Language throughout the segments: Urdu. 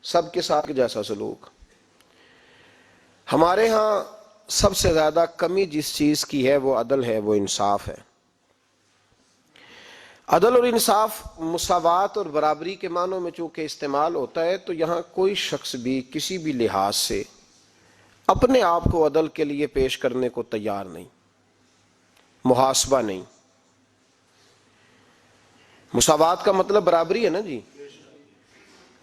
سب کے ساتھ جیسا سلوک. ہمارے ہاں سب سے زیادہ کمی جس چیز کی ہے وہ عدل ہے، وہ انصاف ہے. عدل اور انصاف مساوات اور برابری کے معنوں میں چونکہ استعمال ہوتا ہے، تو یہاں کوئی شخص بھی کسی بھی لحاظ سے اپنے آپ کو عدل کے لیے پیش کرنے کو تیار نہیں، محاسبہ نہیں. مساوات کا مطلب برابری ہے نا جی،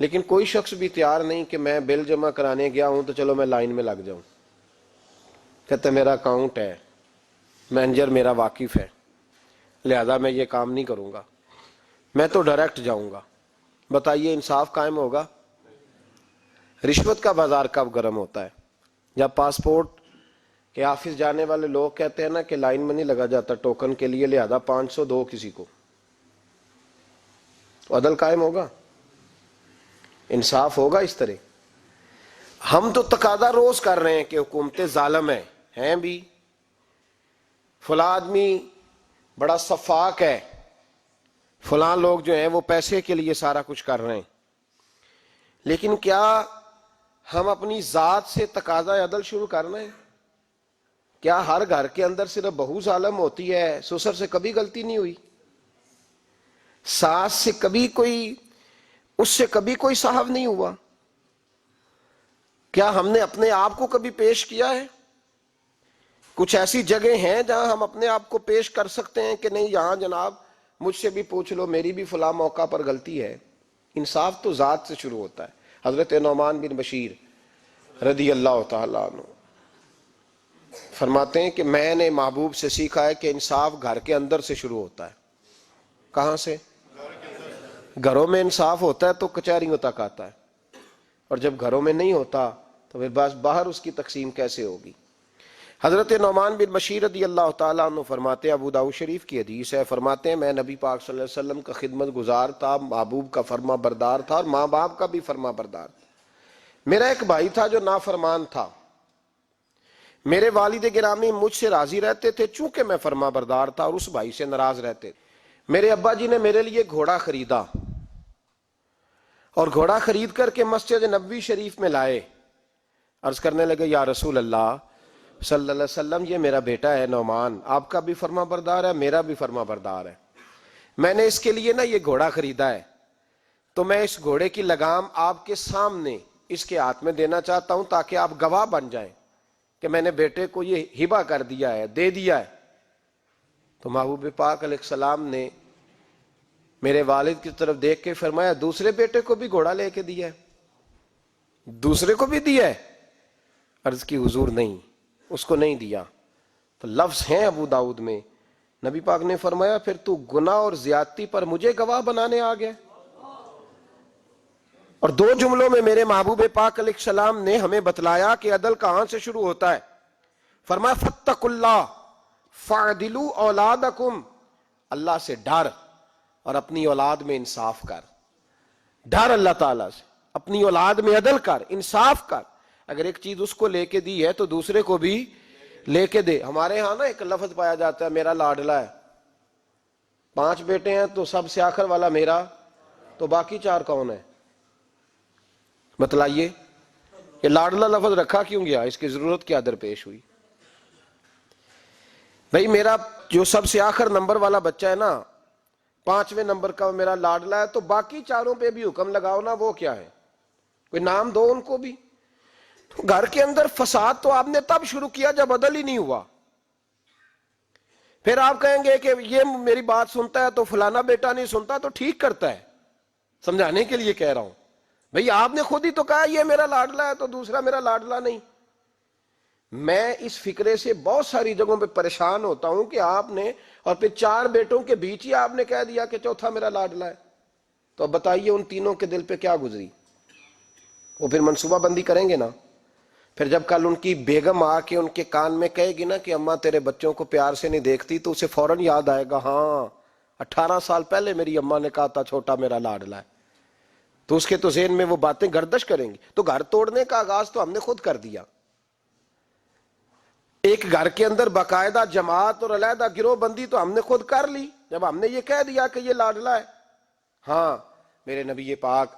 لیکن کوئی شخص بھی تیار نہیں کہ میں بل جمع کرانے گیا ہوں تو چلو میں لائن میں لگ جاؤں. کہتے میرا اکاؤنٹ ہے، مینیجر میرا واقف ہے، لہذا میں یہ کام نہیں کروں گا، میں تو ڈائریکٹ جاؤں گا. بتائیے انصاف قائم ہوگا؟ رشوت کا بازار کب گرم ہوتا ہے؟ جب پاسپورٹ کے آفس جانے والے لوگ کہتے ہیں نا کہ لائن میں نہیں لگا جاتا ٹوکن کے لیے، لہذا 500 دو کسی کو، تو عدل قائم ہوگا؟ انصاف ہوگا اس طرح؟ ہم تو تقاضا روز کر رہے ہیں کہ حکومتیں ظالم ہیں بھی، فلاں آدمی بڑا شفاق ہے، فلاں لوگ جو ہیں وہ پیسے کے لیے سارا کچھ کر رہے ہیں. لیکن کیا ہم اپنی ذات سے تقاضا عدل شروع کر رہے ہیں؟ کیا ہر گھر کے اندر صرف بہو ظالم ہوتی ہے، سسر سے کبھی غلطی نہیں ہوئی، ساس سے کبھی کوئی، اس سے کبھی کوئی صاحب نہیں ہوا؟ کیا ہم نے اپنے آپ کو کبھی پیش کیا ہے؟ کچھ ایسی جگہ ہیں جہاں ہم اپنے آپ کو پیش کر سکتے ہیں کہ نہیں یہاں جناب مجھ سے بھی پوچھ لو، میری بھی فلاں موقع پر غلطی ہے. انصاف تو ذات سے شروع ہوتا ہے. حضرت نعمان بن بشیر رضی اللہ تعالیٰ عنہ فرماتے ہیں کہ میں نے محبوب سے سیکھا ہے کہ انصاف گھر کے اندر سے شروع ہوتا ہے. کہاں سے؟ گھروں میں انصاف ہوتا ہے تو کچہریوں تک آتا ہے، اور جب گھروں میں نہیں ہوتا تو پھر بس باہر اس کی تقسیم کیسے ہوگی؟ حضرت نعمان بن بشیر رضی اللہ تعالیٰ عنہ فرماتے ہیں، ابو داؤد شریف کی حدیث ہے، فرماتے ہیں میں نبی پاک صلی اللہ علیہ وسلم کا خدمت گزار تھا، محبوب کا فرما بردار تھا، اور ماں باپ کا بھی فرما بردار تھا. میرا ایک بھائی تھا جو نافرمان تھا، میرے والد گرامی مجھ سے راضی رہتے تھے چونکہ میں فرما بردار تھا، اور اس بھائی سے ناراض رہتے تھے. میرے ابا جی نے میرے لیے گھوڑا خریدا، اور گھوڑا خرید کر کے مسجد نبوی شریف میں لائے. عرض کرنے لگے یا رسول اللہ صلی اللہ علیہ وسلم، یہ میرا بیٹا ہے نعمان، آپ کا بھی فرما بردار ہے، میرا بھی فرما بردار ہے، میں نے اس کے لیے نا یہ گھوڑا خریدا ہے، تو میں اس گھوڑے کی لگام آپ کے سامنے اس کے ہاتھ میں دینا چاہتا ہوں تاکہ آپ گواہ بن جائیں کہ میں نے بیٹے کو یہ ہبہ کر دیا ہے، دے دیا ہے. تو محبوب پاک علیہ السلام نے میرے والد کی طرف دیکھ کے فرمایا دوسرے بیٹے کو بھی گھوڑا لے کے دیا ہے؟ دوسرے کو بھی دیا ہے؟ عرض کی حضور نہیں، اس کو نہیں دیا. تو لفظ ہیں ابو داؤد میں، نبی پاک نے فرمایا پھر تو گناہ اور زیادتی پر مجھے گواہ بنانے آ گیا. اور دو جملوں میں میرے محبوب پاک علیہ السلام نے ہمیں بتلایا کہ عدل کہاں سے شروع ہوتا ہے. فرمایا فاتقوا اللہ فاعدلوا اولادکم، اللہ سے ڈر اور اپنی اولاد میں انصاف کر. ڈر اللہ تعالیٰ سے، اپنی اولاد میں عدل کر، انصاف کر. اگر ایک چیز اس کو لے کے دی ہے تو دوسرے کو بھی لے کے دے. ہمارے ہاں نا ایک لفظ پایا جاتا ہے میرا لاڈلا ہے، 5 بیٹے ہیں تو سب سے آخر والا میرا، تو باقی 4 کون ہیں؟ بتلائیے یہ لاڈلا لفظ رکھا کیوں گیا، اس کی ضرورت کیا درپیش ہوئی؟ بھئی میرا جو سب سے آخر نمبر والا بچہ ہے نا، 5ویں نمبر کا میرا لاڈلا ہے، تو باقی 4 پہ بھی حکم لگاؤ نا، وہ کیا ہے؟ کوئی نام دو ان کو بھی. گھر کے اندر فساد تو آپ نے تب شروع کیا جب عدل ہی نہیں ہوا. پھر آپ کہیں گے کہ یہ میری بات سنتا ہے تو فلانا بیٹا نہیں سنتا، تو ٹھیک کرتا ہے، سمجھانے کے لیے کہہ رہا ہوں. بھئی آپ نے خود ہی تو کہا یہ میرا لاڈلا ہے تو دوسرا میرا لاڈلا نہیں. میں اس فکرے سے بہت ساری جگہوں پہ پریشان ہوتا ہوں کہ آپ نے، اور پھر 4 بیٹوں کے بیچ ہی آپ نے کہہ دیا کہ چوتھا میرا لاڈلا ہے. تو اب بتائیے ان تینوں کے دل پہ کیا گزری؟ وہ پھر منصوبہ بندی کریں گے نا. پھر جب کل ان کی بیگم آ کے ان کے کان میں کہے گی نا کہ اماں تیرے بچوں کو پیار سے نہیں دیکھتی، تو اسے فوراً یاد آئے گا ہاں 18 سال پہلے میری اماں نے کہا تھا چھوٹا میرا لاڈلا ہے. تو اس کے تو ذہن میں وہ باتیں گردش کریں گی. تو گھر توڑنے کا آغاز تو ہم نے خود کر دیا. ایک گھر کے اندر باقاعدہ جماعت اور علیحدہ گروہ بندی تو ہم نے خود کر لی جب ہم نے یہ کہہ دیا کہ یہ لاڈلا ہے. ہاں میرے نبی پاک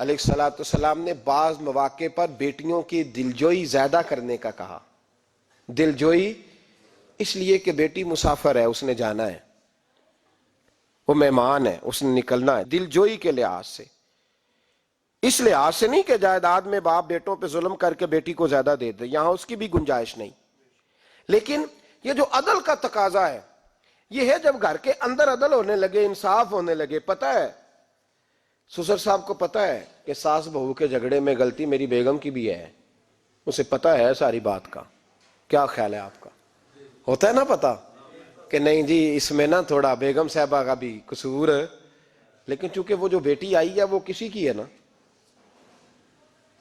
علیہ الصلوۃ والسلام نے بعض مواقع پر بیٹیوں کی دلجوئی زیادہ کرنے کا کہا. دلجوئی اس لیے کہ بیٹی مسافر ہے، اس نے جانا ہے، وہ مہمان ہے، اس نے نکلنا ہے. دلجوئی کے لحاظ سے، اس لحاظ سے نہیں کہ جائیداد میں باپ بیٹوں پہ ظلم کر کے بیٹی کو زیادہ دے دے، یہاں اس کی بھی گنجائش نہیں. لیکن یہ جو عدل کا تقاضا ہے یہ ہے جب گھر کے اندر عدل ہونے لگے، انصاف ہونے لگے. پتہ ہے سسر صاحب کو پتہ ہے کہ ساس بہو کے جھگڑے میں غلطی میری بیگم کی بھی ہے، اسے پتہ ہے ساری بات کا. کیا خیال ہے آپ کا؟ ہوتا ہے نا پتہ کہ نہیں جی اس میں نا تھوڑا بیگم صاحبہ کا بھی قصور ہے، لیکن چونکہ وہ جو بیٹی آئی ہے وہ کسی کی ہے نا،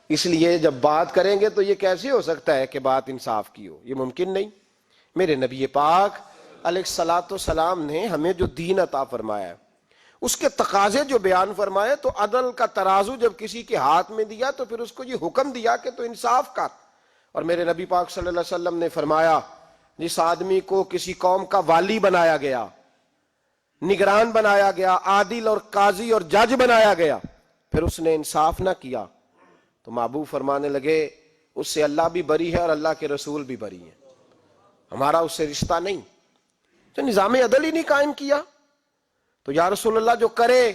اس لیے جب بات کریں گے تو یہ کیسے ہو سکتا ہے کہ بات انصاف کی ہو؟ یہ ممکن نہیں. میرے نبی پاک علیہ الصلوۃ والسلام نے ہمیں جو دین عطا فرمایا ہے اس کے تقاضے جو بیان فرمائے، تو عدل کا ترازو جب کسی کے ہاتھ میں دیا تو پھر اس کو یہ حکم دیا کہ تو انصاف کر. اور میرے نبی پاک صلی اللہ علیہ وسلم نے فرمایا جس آدمی کو کسی قوم کا والی بنایا گیا، نگران بنایا گیا، عادل اور قاضی اور جج بنایا گیا، پھر اس نے انصاف نہ کیا تو محبوب فرمانے لگے اس سے اللہ بھی بری ہے اور اللہ کے رسول بھی بری ہے، ہمارا اس سے رشتہ نہیں. تو نظام عدل ہی نہیں قائم کیا تو یا رسول اللہ جو کرے،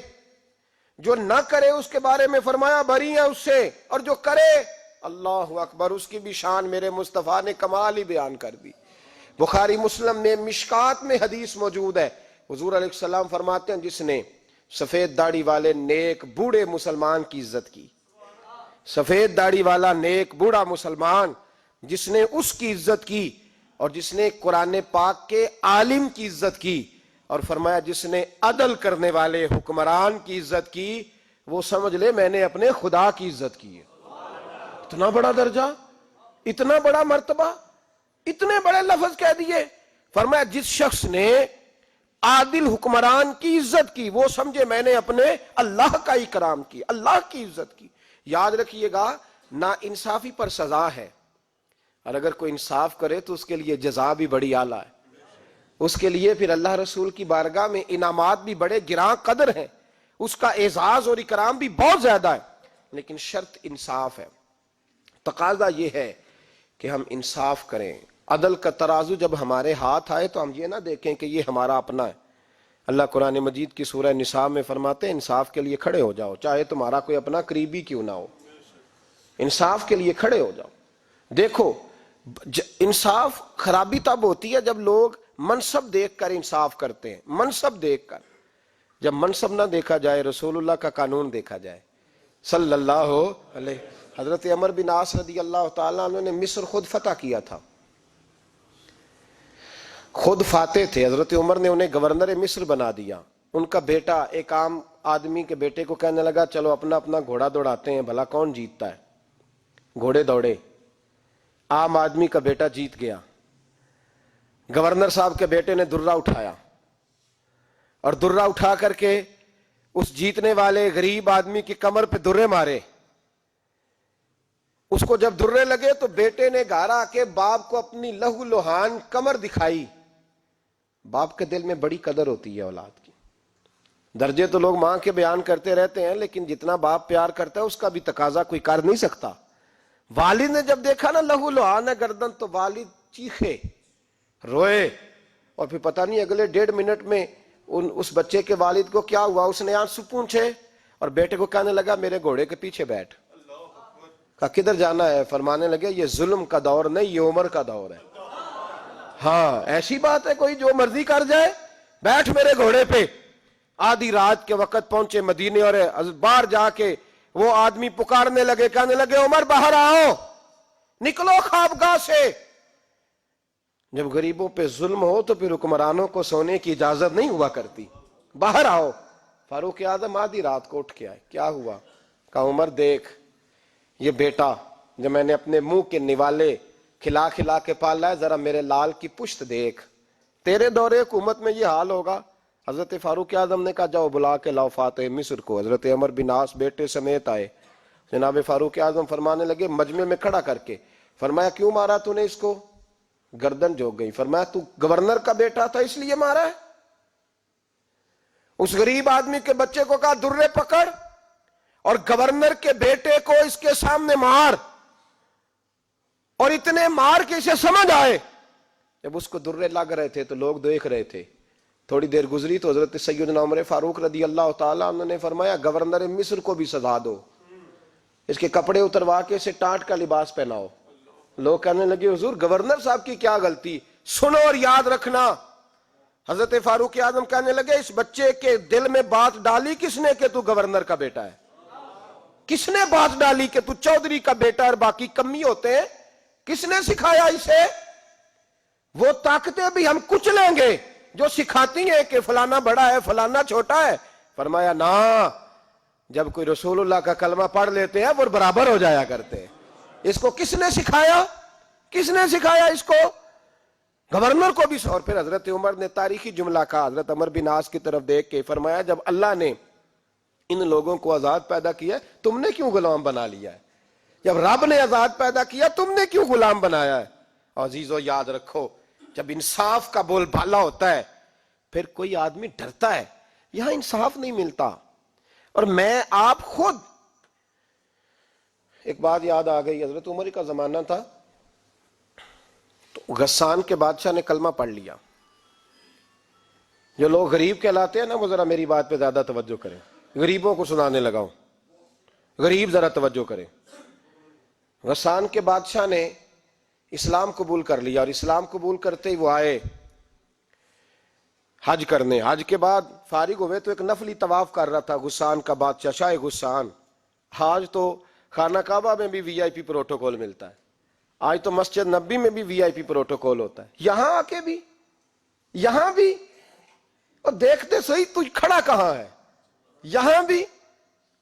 جو نہ کرے اس کے بارے میں فرمایا بری ہے اس سے، اور جو کرے اللہ اکبر اس کی بھی شان میرے مصطفیٰ نے کمال ہی بیان کر دی. بخاری مسلم میں مشکات میں حدیث موجود ہے، حضور علیہ السلام فرماتے ہیں جس نے سفید داڑھی والے نیک بوڑھے مسلمان کی عزت کی، سفید داڑھی والا نیک بوڑھا مسلمان جس نے اس کی عزت کی، اور جس نے قرآن پاک کے عالم کی عزت کی، اور فرمایا جس نے عدل کرنے والے حکمران کی عزت کی، وہ سمجھ لے میں نے اپنے خدا کی عزت کی ہے. اتنا بڑا درجہ، اتنا بڑا مرتبہ، اتنے بڑے لفظ کہہ دیے. فرمایا جس شخص نے عادل حکمران کی عزت کی وہ سمجھے میں نے اپنے اللہ کا اکرام کی، اللہ کی عزت کی. یاد رکھیے گا نا انصافی پر سزا ہے، اور اگر کوئی انصاف کرے تو اس کے لیے جزا بھی بڑی اعلیٰ ہے، اس کے لیے پھر اللہ رسول کی بارگاہ میں انعامات بھی بڑے گراں قدر ہیں، اس کا اعزاز اور اکرام بھی بہت زیادہ ہے. لیکن شرط انصاف ہے. تقاضا یہ ہے کہ ہم انصاف کریں. عدل کا ترازو جب ہمارے ہاتھ آئے تو ہم یہ نہ دیکھیں کہ یہ ہمارا اپنا ہے. اللہ قرآن مجید کی سورہ نساء میں فرماتے ہیں انصاف کے لیے کھڑے ہو جاؤ، چاہے تمہارا کوئی اپنا قریبی کیوں نہ ہو، انصاف کے لیے کھڑے ہو جاؤ. دیکھو انصاف خرابی تب ہوتی ہے جب لوگ منصب دیکھ کر انصاف کرتے ہیں، منصب دیکھ کر. جب منصب نہ دیکھا جائے، رسول اللہ کا قانون دیکھا جائے صلی اللہ علیہ. حضرت عمر بن عاص رضی اللہ تعالیٰ عنہ نے مصر خود فتح کیا تھا، خود فاتح تھے. حضرت عمر نے انہیں گورنر مصر بنا دیا. ان کا بیٹا ایک عام آدمی کے بیٹے کو کہنے لگا چلو اپنا اپنا گھوڑا دوڑاتے ہیں، بھلا کون جیتتا ہے. گھوڑے دوڑے، عام آدمی کا بیٹا جیت گیا. گورنر صاحب کے بیٹے نے درہ اٹھایا اور درہ اٹھا کر کے اس جیتنے والے غریب آدمی کی کمر پہ درے مارے. اس کو جب درے لگے تو بیٹے نے گھر آ کے باپ کو اپنی لہو لوہان کمر دکھائی. باپ کے دل میں بڑی قدر ہوتی ہے اولاد کی. درجے تو لوگ ماں کے بیان کرتے رہتے ہیں، لیکن جتنا باپ پیار کرتا ہے اس کا بھی تقاضا کوئی کر نہیں سکتا. والد نے جب دیکھا نا لہو لوہان ہے گردن، تو والد چیخے، روئے، اور پھر پتہ نہیں اگلے 1.5 منٹ میں اس بچے کے والد کو کیا ہوا، اس نے آنسو پونچھے اور بیٹے کو کہنے لگا میرے گھوڑے کے پیچھے بیٹھ. کہا کدھر جانا ہے؟ فرمانے لگے یہ ظلم کا دور نہیں، یہ عمر کا دور ہے. ہاں ایسی بات ہے کوئی جو مرضی کر جائے؟ بیٹھ میرے گھوڑے پہ. آدھی رات کے وقت پہنچے مدینے، اور باہر جا کے وہ آدمی پکارنے لگے، کہنے لگے عمر باہر آؤ، نکلو خوابگاہ سے. جب غریبوں پہ ظلم ہو تو پھر حکمرانوں کو سونے کی اجازت نہیں ہوا کرتی. باہر آؤ. فاروق اعظم آدھی رات کو اٹھ کے آئے. کیا ہوا؟ کہا عمر دیکھ یہ بیٹا جو میں نے اپنے منہ کے نوالے کھلا کھلا کے پالا ہے، ذرا میرے لال کی پشت دیکھ، تیرے دور حکومت میں یہ حال ہوگا. حضرت فاروق اعظم نے کہا جاؤ بلا کے لاؤ فاتح مصر کو. حضرت عمر بن عاص بیٹے سمیت آئے. جناب فاروق اعظم فرمانے لگے مجمع میں کھڑا کر کے، فرمایا کیوں مارا تو نے اس کو؟ گردن جھک گئی. فرمایا تو گورنر کا بیٹا تھا اس لیے مارا ہے؟ اس غریب آدمی کے بچے کو کہا درے پکڑ اور گورنر کے بیٹے کو اس کے سامنے مار، اور اتنے مار کے اسے سمجھ آئے۔ جب اس کو درے لگ رہے تھے تو لوگ دیکھ رہے تھے، تھوڑی دیر گزری تو حضرت سیدنا عمر فاروق رضی اللہ تعالیٰ عنہ نے فرمایا گورنر مصر کو بھی سزا دو، اس کے کپڑے اتروا کے اسے ٹاٹ کا لباس پہناؤ۔ لوگ کہنے لگے حضور گورنر صاحب کی کیا غلطی؟ سنو اور یاد رکھنا۔ حضرت فاروق اعظم کہنے لگے اس بچے کے دل میں بات ڈالی کس نے کہ تو گورنر کا بیٹا ہے؟ کس نے بات ڈالی کہ تو چودھری کا بیٹا اور باقی کمی ہوتے ہیں؟ کس نے سکھایا اسے؟ وہ طاقتیں بھی ہم کچلیں گے جو سکھاتی ہیں کہ فلانا بڑا ہے فلانا چھوٹا ہے۔ فرمایا نا، جب کوئی رسول اللہ کا کلمہ پڑھ لیتے ہیں وہ برابر ہو جایا کرتے ہیں۔ اس کو کس نے سکھایا؟ کس نے سکھایا اس کو؟ گورنر کو بھی۔ اور پھر حضرت عمر نے تاریخی جملہ کہا، حضرت عمر بن عاص کی طرف دیکھ کے فرمایا جب اللہ نے ان لوگوں کو آزاد پیدا کیا تم نے کیوں غلام بنا لیا ہے؟ جب رب نے آزاد پیدا کیا تم نے کیوں غلام بنایا ہے؟ عزیزو یاد رکھو، جب انصاف کا بول بالا ہوتا ہے پھر کوئی آدمی ڈرتا ہے، یہاں انصاف نہیں ملتا۔ اور میں آپ خود، ایک بات یاد آ گئی، حضرت عمر کا زمانہ تھا تو غسان کے بادشاہ نے کلمہ پڑھ لیا۔ جو لوگ غریب کہلاتے ہیں نا وہ ذرا میری بات پہ زیادہ توجہ کریں، غریبوں کو سنانے لگا ہوں، غریب ذرا توجہ کریں۔ غسان کے بادشاہ نے اسلام قبول کر لیا، اور اسلام قبول کرتے ہی وہ آئے حج کرنے۔ حج کے بعد فارغ ہوئے تو ایک نفلی طواف کر رہا تھا غسان کا بادشاہ، شاہ غسان۔ آج تو خانہ کعبہ میں بھی وی آئی پی پروٹوکول ملتا ہے، آج تو مسجد نبی میں بھی وی آئی پی پروٹوکول ہوتا ہے، یہاں آ کے بھی، یہاں بھی، اور دیکھتے صحیح تو کھڑا کہاں ہے؟ یہاں بھی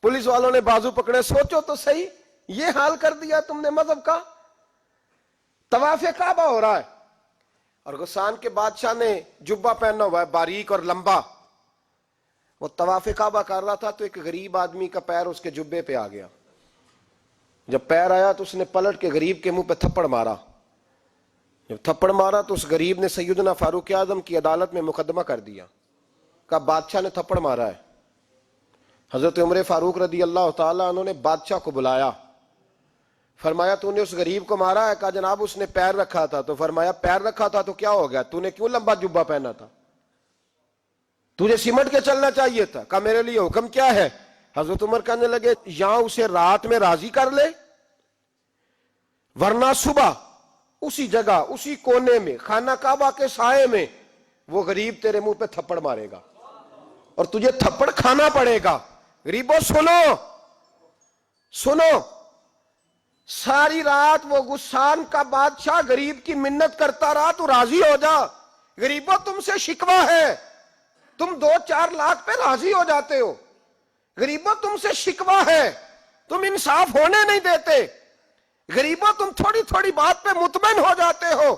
پولیس والوں نے بازو پکڑے، سوچو تو صحیح، یہ حال کر دیا تم نے مذہب کا۔ طواف کعبہ ہو رہا ہے اور غسان کے بادشاہ نے جبہ پہنا ہوا ہے باریک اور لمبا، وہ طواف کعبہ کر رہا تھا تو ایک غریب آدمی کا پیر اس کے جبے پہ آ گیا۔ جب پیر آیا تو اس نے پلٹ کے غریب کے منہ پہ تھپڑ مارا۔ جب تھپڑ مارا تو اس غریب نے سیدنا فاروق اعظم کی عدالت میں مقدمہ کر دیا، کہا بادشاہ نے تھپڑ مارا ہے۔ حضرت عمر فاروق رضی اللہ تعالیٰ عنہ نے بادشاہ کو بلایا، فرمایا تو نے اس غریب کو مارا ہے؟ کہا جناب اس نے پیر رکھا تھا۔ تو فرمایا پیر رکھا تھا تو کیا ہو گیا؟ تو نے کیوں لمبا جبہ پہنا تھا؟ تجھے سمٹ کے چلنا چاہیے تھا۔ کہا میرے لیے حکم کیا ہے؟ حضرت عمر کہنے لگے یہاں اسے رات میں راضی کر لے، ورنہ صبح اسی جگہ اسی کونے میں خانہ کعبہ کے سائے میں وہ غریب تیرے منہ پہ تھپڑ مارے گا اور تجھے تھپڑ کھانا پڑے گا۔ غریبوں سنو سنو، ساری رات وہ غسان کا بادشاہ غریب کی منت کرتا رہا تو راضی ہو جا۔ غریبوں تم سے شکوہ ہے، تم 2-4 لاکھ پہ راضی ہو جاتے ہو۔ غریبوں تم سے شکوہ ہے، تم انصاف ہونے نہیں دیتے۔ غریبوں تم تھوڑی تھوڑی بات پہ مطمئن ہو جاتے ہو،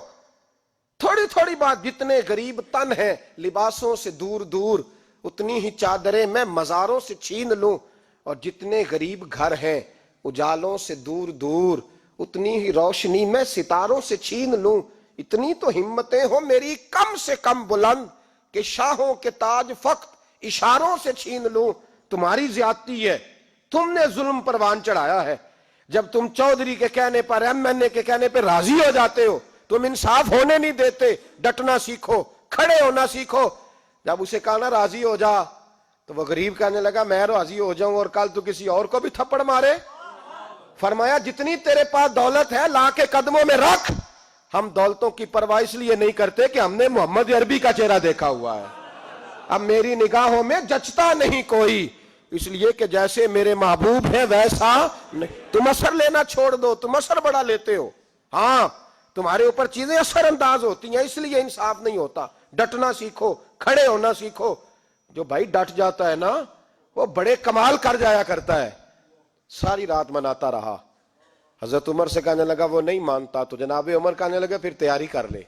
تھوڑی تھوڑی بات۔ جتنے غریب تن ہیں لباسوں سے دور دور، اتنی ہی چادریں میں مزاروں سے چھین لوں، اور جتنے غریب گھر ہیں اجالوں سے دور دور، اتنی ہی روشنی میں ستاروں سے چھین لوں۔ اتنی تو ہمتیں ہو میری کم سے کم بلند کہ شاہوں کے تاج فقط اشاروں سے چھین لوں۔ تمہاری زیادتی ہے، تم نے ظلم پروان چڑھایا ہے۔ جب تم چودھری کے کہنے پر، ایم این اے کے کہنے پر راضی ہو جاتے ہو، تم انصاف ہونے نہیں دیتے۔ ڈٹنا سیکھو، کھڑے ہونا سیکھو۔ جب اسے کہا نا راضی ہو جا تو وہ غریب کہنے لگا میں راضی ہو جاؤں اور کل تو کسی اور کو بھی تھپڑ مارے؟ فرمایا جتنی تیرے پاس دولت ہے لا کے قدموں میں رکھ۔ ہم دولتوں کی پرواہ اس لیے نہیں کرتے کہ ہم نے محمد عربی کا چہرہ دیکھا ہوا ہے، اب میری نگاہوں میں جچتا نہیں کوئی، اس لیے کہ جیسے میرے محبوب ہیں ویسا نہیں۔ تم اثر لینا چھوڑ دو، تم اثر بڑا لیتے ہو، ہاں تمہارے اوپر چیزیں اثر انداز ہوتی ہیں، اس لیے انصاف نہیں ہوتا۔ ڈٹنا سیکھو، کھڑے ہونا سیکھو۔ جو بھائی ڈٹ جاتا ہے نا وہ بڑے کمال کر جایا کرتا ہے۔ ساری رات مناتا رہا۔ حضرت عمر سے کہنے لگا وہ نہیں مانتا، تو جناب عمر کہنے لگا پھر تیاری کر لے،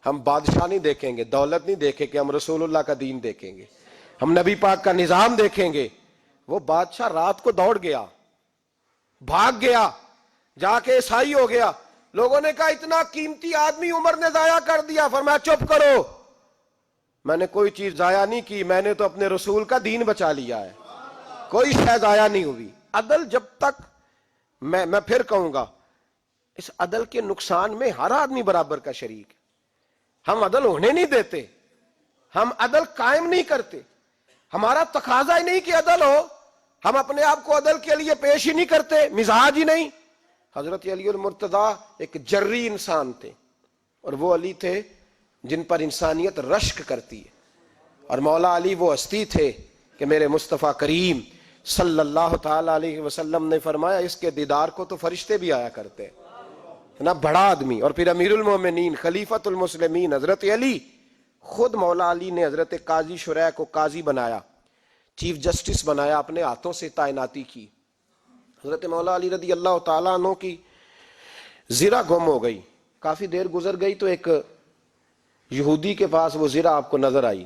ہم بادشاہ نہیں دیکھیں گے، دولت نہیں دیکھیں گے، ہم رسول اللہ کا دین دیکھیں گے، ہم نبی پاک کا نظام دیکھیں گے۔ وہ بادشاہ رات کو دوڑ گیا، بھاگ گیا، جا کے عیسائی ہو گیا۔ لوگوں نے کہا اتنا قیمتی آدمی عمر نے ضائع کر دیا۔ فرمایا چپ کرو، میں نے کوئی چیز ضائع نہیں کی، میں نے تو اپنے رسول کا دین بچا لیا ہے۔ کوئی شے ضائع نہیں ہوئی. عدل جب تک میں پھر کہوں گا اس عدل کے نقصان میں ہر آدمی برابر کا شریک ہے. ہم عدل ہونے نہیں دیتے, ہم عدل قائم نہیں کرتے, ہمارا تقاضا ہی نہیں کہ عدل ہو, ہم اپنے آپ کو عدل کے لیے پیش ہی نہیں کرتے, مزاج ہی نہیں. حضرت علی المرتضیٰ ایک جری انسان تھے, اور وہ علی تھے جن پر انسانیت رشک کرتی ہے, اور مولا علی وہ ہستی تھے کہ میرے مصطفیٰ کریم صلی اللہ تعالی علیہ وسلم نے فرمایا اس کے دیدار کو تو فرشتے بھی آیا کرتے ہیں نا, بڑا آدمی. اور پھر امیر المومنین خلیفۃ المسلمین حضرت علی, خود مولا علی نے حضرت قاضی شریح کو قاضی بنایا, چیف جسٹس بنایا, اپنے ہاتھوں سے تعیناتی کی. حضرت مولا علی رضی اللہ تعالیٰ عنہ کی زرہ گم ہو گئی, کافی دیر گزر گئی تو ایک یہودی کے پاس وہ زرہ آپ کو نظر آئی.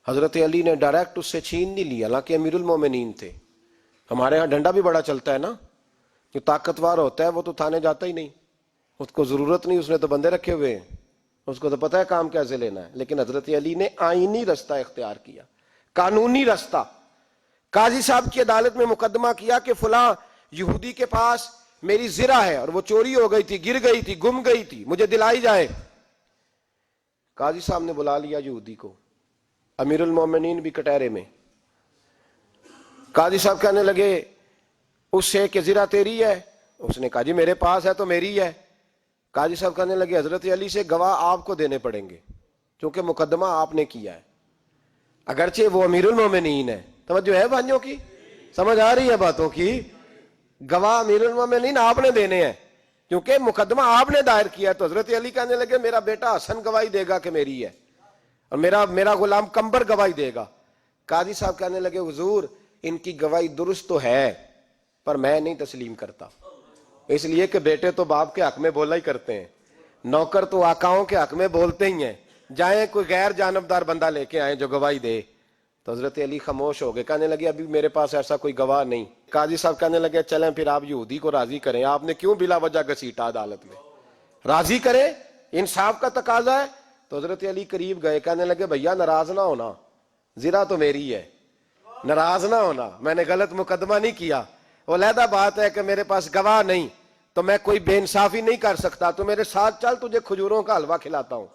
حضرت علی نے ڈائریکٹ اس سے چھین نہیں لیا, حالانکہ امیر المومنین تھے. ہمارے ہاں ڈنڈا بھی بڑا چلتا ہے نا, جو طاقتور ہوتا ہے وہ تو تھانے جاتا ہی نہیں, اس کو ضرورت نہیں, اس نے تو بندے رکھے ہوئے ہیں, اس کو تو پتہ ہے کام کیسے لینا ہے. لیکن حضرت علی نے آئینی رستہ اختیار کیا, قانونی رستہ. قاضی صاحب کی عدالت میں مقدمہ کیا کہ فلاں یہودی کے پاس میری زرہ ہے اور وہ چوری ہو گئی تھی, گر گئی تھی, گم گئی تھی, مجھے دلائی جائے. قاضی صاحب نے بلا لیا یہودی کو, امیر المومنین بھی کٹہرے میں. قاضی صاحب کہنے لگے اس سے کہ زرہ تیری ہے؟ اس نے کہا جی میرے پاس ہے تو میری ہے. قاضی صاحب کہنے لگے حضرت علی سے گواہ آپ کو دینے پڑیں گے کیونکہ مقدمہ آپ نے کیا ہے, اگرچہ وہ امیر المومنین ہے. توجہ ہے بھائیوں کی, سمجھ آ رہی ہے باتوں کی؟ گواہ امیر المومنین آپ نے دینے ہیں کیونکہ مقدمہ آپ نے دائر کیا ہے. تو حضرت علی کہنے لگے میرا بیٹا حسن گواہی دے گا کہ میری ہے, اور میرا غلام کمبر گواہی دے گا. قاضی صاحب کہنے لگے حضور ان کی گواہی درست تو ہے پر میں نہیں تسلیم کرتا, اس لیے کہ بیٹے تو باپ کے حق میں بولا ہی کرتے ہیں, نوکر تو آقاؤں کے حق میں بولتے ہی ہیں, جائیں کوئی غیر جانبدار بندہ لے کے آئیں جو گواہی دے. تو حضرت علی خاموش ہو گئے, کہنے لگے ابھی میرے پاس ایسا کوئی گواہ نہیں. قاضی صاحب کہنے لگے چلیں پھر آپ یہودی کو راضی کریں, آپ نے کیوں بلا وجہ گھسیٹا عدالت میں, راضی کریں, انصاف کا تقاضا ہے. تو حضرت علی قریب گئے, کہنے لگے بھیا ناراض نہ ہونا, زرہ تو میری ہے, ناراض نہ ہونا, میں نے غلط مقدمہ نہیں کیا. وہ علیحدہ بات ہے کہ میرے پاس گواہ نہیں تو میں کوئی بے انصافی نہیں کر سکتا, تو میرے ساتھ چل تجھے کھجوروں کا حلوہ کھلاتا ہوں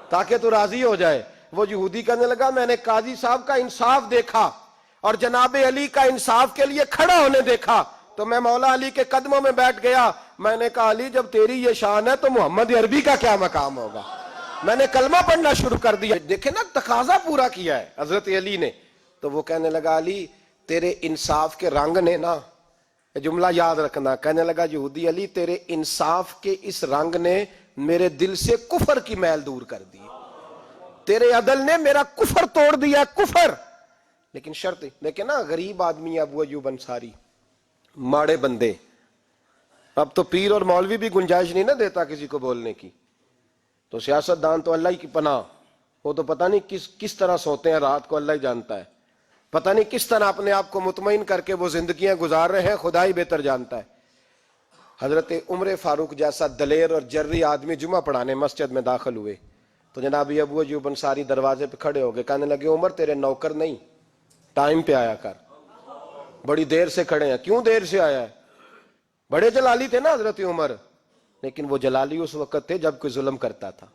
تاکہ تو راضی ہو جائے. وہ یہودی کہنے لگا میں نے قاضی صاحب کا انصاف دیکھا اور جناب علی کا انصاف کے لیے کھڑا ہونے دیکھا تو میں مولا علی کے قدموں میں بیٹھ گیا. میں نے کہا علی جب تیری یہ شان ہے تو محمد عربی کا کیا مقام ہوگا. میں نے کلمہ پڑھنا شروع کر دیا. دیکھیں نا تقاضا پورا کیا ہے حضرت علی نے. تو وہ کہنے لگا علی تیرے انصاف کے رنگ نے نا, جملہ یاد رکھنا, کہنے لگا یہودی علی تیرے انصاف کے اس رنگ نے میرے دل سے کفر کی میل دور کر دی, تیرے عدل نے میرا کفر توڑ دیا, کفر. لیکن شرط دیکھیں نا, غریب آدمی ابو ایوب انصاری, ماڑے بندے, اب تو پیر اور مولوی بھی گنجائش نہیں نہ دیتا کسی کو بولنے کی, تو سیاست دان تو اللہ ہی کی پناہ, وہ تو پتہ نہیں کس طرح سوتے ہیں رات کو, اللہ ہی جانتا ہے, پتہ نہیں کس طرح اپنے آپ کو مطمئن کر کے وہ زندگیاں گزار رہے ہیں, خدا ہی بہتر جانتا ہے. حضرت عمر فاروق جیسا دلیر اور جرری آدمی جمعہ پڑھانے مسجد میں داخل ہوئے تو جناب ابو ایوب انصاری دروازے پہ کھڑے ہو گئے, کہنے لگے عمر تیرے نوکر نہیں, ٹائم پہ آیا کر, بڑی دیر سے کھڑے ہیں. کیوں دیر سے آیا ہے؟ بڑے جلالی تھے نا حضرت عمر, لیکن وہ جلالی اس وقت تھے جب کوئی ظلم کرتا تھا,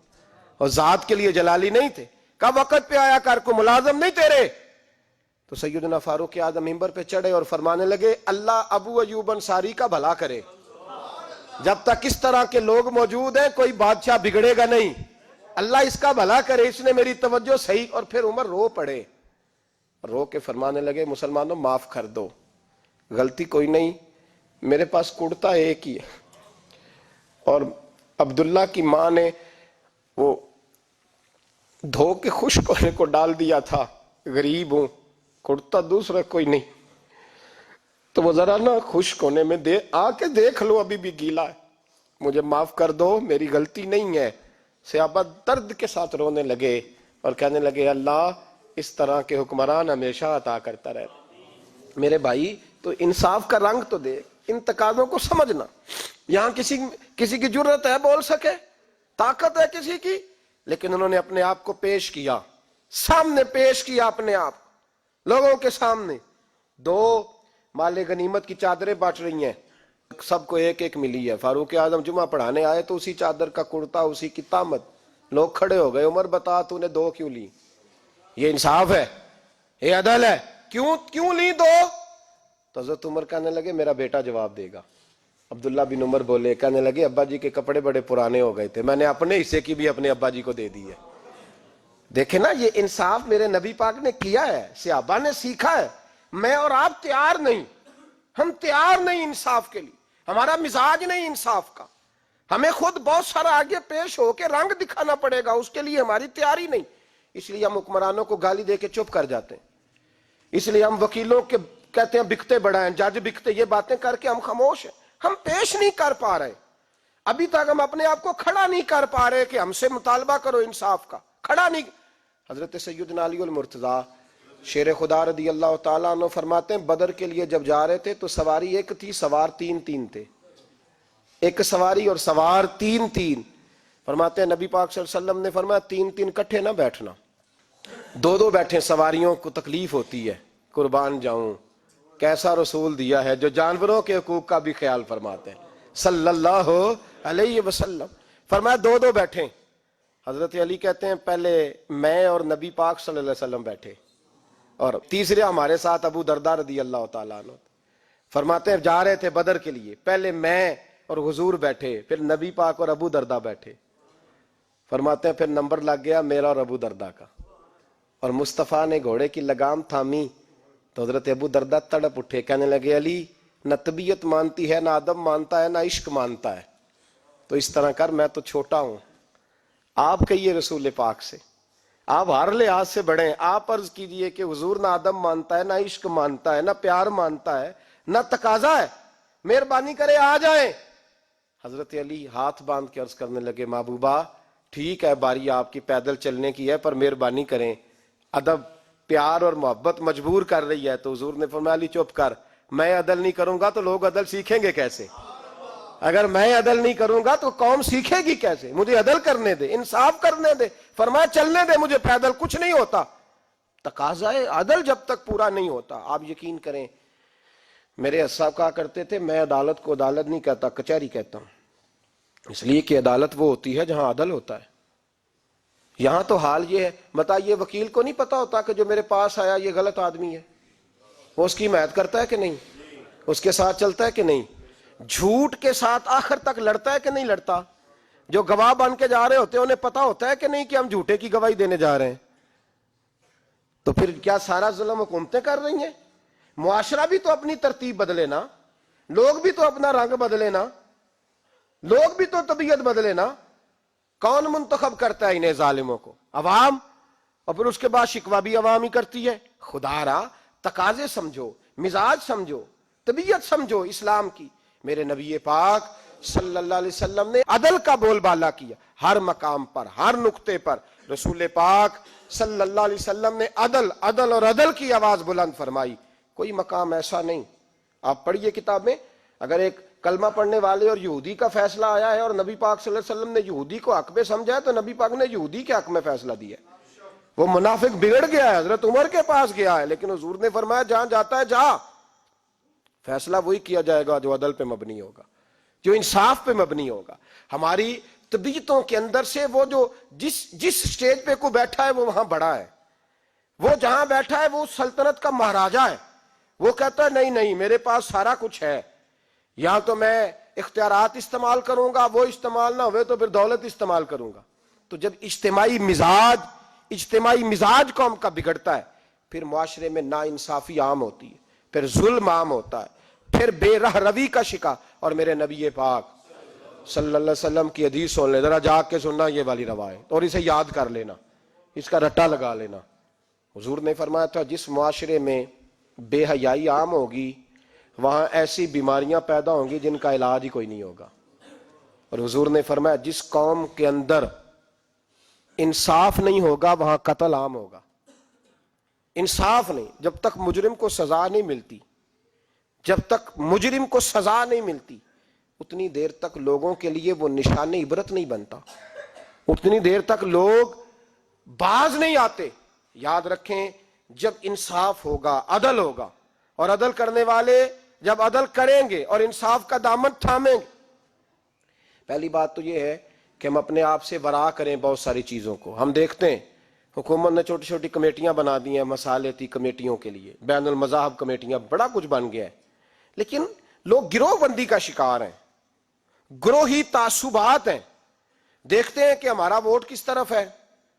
اور ذات کے لیے جلالی نہیں تھے. کب وقت پہ آیا کر, کو ملازم نہیں تیرے. تو سیدنا فاروق اعظم منبر پہ چڑھے اور فرمانے لگے اللہ ابو ایوب انصاری کا بھلا کرے, جب تک اس طرح کے لوگ موجود ہیں کوئی بادشاہ بگڑے گا نہیں, اللہ اس کا بھلا کرے, اس نے میری توجہ صحیح. اور پھر عمر رو پڑے, رو کے فرمانے لگے مسلمانوں معاف کر دو, غلطی کوئی نہیں, میرے پاس کرتا ایک ہی ہے, اور عبداللہ کی ماں نے وہ دھو کے خشک ہونے کو ڈال دیا تھا, غریب ہوں, کرتا دوسرا کوئی نہیں, تو وہ ذرا نا خشک ہونے میں آ کے دیکھ لو ابھی بھی گیلا ہے, مجھے معاف کر دو, میری غلطی نہیں ہے. صحابہ درد کے ساتھ رونے لگے اور کہنے لگے اللہ اس طرح کے حکمران ہمیشہ عطا کرتا رہے. میرے بھائی تو انصاف کا رنگ تو دے, ان تقاضوں کو سمجھنا. یہاں کسی کی جرت ہے بول سکے, طاقت ہے کسی کی, لیکن انہوں نے اپنے آپ کو پیش کیا, سامنے پیش کیا اپنے آپ لوگوں کے سامنے. دو مال غنیمت کی چادریں بانٹ رہی ہیں, سب کو ایک ایک ملی ہے. فاروق اعظم جمعہ پڑھانے آئے تو اسی چادر کا کرتا, اسی کی تامت. لوگ کھڑے ہو گئے, عمر بتا تو نے دو کیوں لی؟ یہ انصاف ہے؟ یہ عدل ہے؟ کیوں لی دو؟ تو حضرت عمر کہنے لگے میرا بیٹا جواب دے گا. عبداللہ بن عمر بولے, کہنے لگے ابا جی کے کپڑے بڑے پرانے ہو گئے تھے, میں نے اپنے حصے کی بھی اپنے ابا جی کو دے دی ہے. دیکھیں نا, یہ انصاف میرے نبی پاک نے کیا ہے, صحابہ نے سیکھا ہے. میں اور آپ تیار نہیں, ہم تیار نہیں انصاف کے لیے, ہمارا مزاج نہیں انصاف کا. ہمیں خود بہت سارا آگے پیش ہو کے رنگ دکھانا پڑے گا, اس کے لیے ہماری تیاری نہیں. اس لیے ہم حکمرانوں کو گالی دے کے چپ کر جاتے ہیں. اس لیے ہم وکیلوں کے کہتے ہیں بکتے بڑا ہیں, جج بکتے, یہ باتیں کر کے ہم خاموش ہیں. ہم پیش نہیں کر پا رہے, ابھی تک ہم اپنے آپ کو کھڑا نہیں کر پا رہے کہ ہم سے مطالبہ کرو انصاف کا. کھڑا نہیں. حضرت سیدنا علی المرتضیٰ شیر خدا رضی اللہ تعالیٰ عنہ فرماتے ہیں بدر کے لیے جب جا رہے تھے تو سواری ایک تھی, سوار تین تھے. ایک سواری اور سوار تین. فرماتے ہیں نبی پاک صلی اللہ علیہ وسلم نے فرمایا تین کٹھے نہ بیٹھنا, دو بیٹھیں, سواریوں کو تکلیف ہوتی ہے. قربان جاؤں, کیسا رسول دیا ہے جو جانوروں کے حقوق کا بھی خیال فرماتے ہیں صلی اللہ علیہ وسلم. فرمایا دو بیٹھیں. حضرت علی کہتے ہیں پہلے میں اور نبی پاک صلی اللہ علیہ وسلم بیٹھے, اور تیسرے ہمارے ساتھ ابو درداء رضی اللہ تعالیٰ عنہ. فرماتے ہیں جا رہے تھے بدر کے لیے, پہلے میں اور حضور بیٹھے, پھر نبی پاک اور ابو درداء بیٹھے. فرماتے ہیں پھر نمبر لگ گیا میرا اور ابو درداء کا, اور مصطفیٰ نے گھوڑے کی لگام تھامی تو حضرت ابو درداء تڑپ اٹھے, کہنے لگے علی نہ طبیعت مانتی ہے, نہ ادب مانتا ہے, نہ عشق مانتا ہے, تو اس طرح کر, میں تو چھوٹا ہوں. آپ کہیے رسول پاک سے, آپ ہر لحاظ سے بڑے ہیں, آپ عرض کیجئے کہ حضور نہ ادب مانتا ہے, نہ عشق مانتا ہے, نہ پیار مانتا ہے, نہ تقاضا ہے, مہربانی کرے آ جائیں. حضرت علی ہاتھ باندھ کے عرض کرنے لگے محبوبہ ٹھیک ہے باری آپ کی پیدل چلنے کی ہے, پر مہربانی کریں, ادب پیار اور محبت مجبور کر رہی ہے. تو حضور نے فرمایا علی چپ کر, میں عدل نہیں کروں گا تو لوگ عدل سیکھیں گے کیسے؟ اگر میں عدل نہیں کروں گا تو قوم سیکھے گی کیسے؟ مجھے عدل کرنے دے, انصاف کرنے دے. فرمایا چلنے دے مجھے پیدل, کچھ نہیں ہوتا. تقاضا عدل جب تک پورا نہیں ہوتا, آپ یقین کریں میرے صاحب کہا کرتے تھے میں عدالت کو عدالت نہیں کہتا, کچہری کہتا ہوں, اس لیے کہ عدالت وہ ہوتی ہے جہاں عدل ہوتا ہے. یہاں تو حال یہ ہے, بتائیے وکیل کو نہیں پتا ہوتا کہ جو میرے پاس آیا یہ غلط آدمی ہے, وہ اس کی حمایت کرتا ہے کہ نہیں, اس کے ساتھ چلتا ہے کہ نہیں, جھوٹ کے ساتھ آخر تک لڑتا ہے کہ نہیں لڑتا. جو گواہ بن کے جا رہے ہوتے ہیں انہیں پتا ہوتا ہے کہ نہیں کہ ہم جھوٹے کی گواہی دینے جا رہے ہیں. تو پھر کیا سارا ظلم حکومتیں کر رہی ہیں؟ معاشرہ بھی تو اپنی ترتیب بدلے نا, لوگ بھی تو اپنا رنگ بدلے نا, لوگ بھی تو طبیعت بدلے نا. کون منتخب کرتا ہے انہیں ظالموں کو؟ عوام, اور پھر اس کے بعد شکوہ بھی عوام ہی کرتی ہے. خدا را تقاضے سمجھو, مزاج سمجھو, طبیعت سمجھو اسلام کی. میرے نبی پاک صلی اللہ علیہ وسلم نے عدل کا بول بالا کیا, ہر مقام پر, ہر نقطے پر. رسول پاک صلی اللہ علیہ وسلم نے عدل اور عدل کی آواز بلند فرمائی. کوئی مقام ایسا نہیں, آپ پڑھیے کتاب میں, اگر ایک کلمہ پڑھنے والے اور یہودی کا فیصلہ آیا ہے اور نبی پاک صلی اللہ علیہ وسلم نے یہودی کو حق میں سمجھا ہے تو نبی پاک نے یہودی کے حق میں فیصلہ دیا ہے. وہ منافق بگڑ گیا ہے, حضرت عمر کے پاس گیا ہے, لیکن حضور نے فرمایا جہاں جاتا ہے جا, فیصلہ وہی کیا جائے گا جو عدل پہ مبنی ہوگا, جو انصاف پہ مبنی ہوگا. ہماری طبیعتوں کے اندر سے وہ جو جس سٹیج پہ کو بیٹھا ہے وہ وہاں بڑا ہے, وہ جہاں بیٹھا ہے وہ سلطنت کا مہاراجا ہے. وہ کہتا ہے نہیں میرے پاس سارا کچھ ہے, یہاں تو میں اختیارات استعمال کروں گا, وہ استعمال نہ ہوئے تو پھر دولت استعمال کروں گا. تو جب اجتماعی مزاج قوم کا بگڑتا ہے, پھر معاشرے میں ناانصافی عام ہوتی ہے, پھر ظلم عام ہوتا ہے, پھر بے رہ روی کا شکار. اور میرے نبی پاک صلی اللہ علیہ وسلم کی حدیث سن لے, ذرا جاگ کے سننا یہ والی روایت, اور اسے یاد کر لینا, اس کا رٹا لگا لینا. حضور نے فرمایا تھا جس معاشرے میں بے حیائی عام ہوگی وہاں ایسی بیماریاں پیدا ہوں گی جن کا علاج ہی کوئی نہیں ہوگا. اور حضور نے فرمایا جس قوم کے اندر انصاف نہیں ہوگا وہاں قتل عام ہوگا. انصاف نہیں, جب تک مجرم کو سزا نہیں ملتی, جب تک مجرم کو سزا نہیں ملتی اتنی دیر تک لوگوں کے لیے وہ نشان عبرت نہیں بنتا, اتنی دیر تک لوگ باز نہیں آتے. یاد رکھیں جب انصاف ہوگا, عدل ہوگا, اور عدل کرنے والے جب عدل کریں گے اور انصاف کا دامن تھامیں گے، پہلی بات تو یہ ہے کہ ہم اپنے آپ سے ورا کریں بہت ساری چیزوں کو. ہم دیکھتے ہیں حکومت نے چھوٹی چھوٹی کمیٹیاں بنا دی ہیں مصالحتی کمیٹیوں کے لیے، بین المذاہب کمیٹیاں، بڑا کچھ بن گیا ہے، لیکن لوگ گروہ بندی کا شکار ہیں، گروہی تعصبات ہیں. دیکھتے ہیں کہ ہمارا ووٹ کس طرف ہے،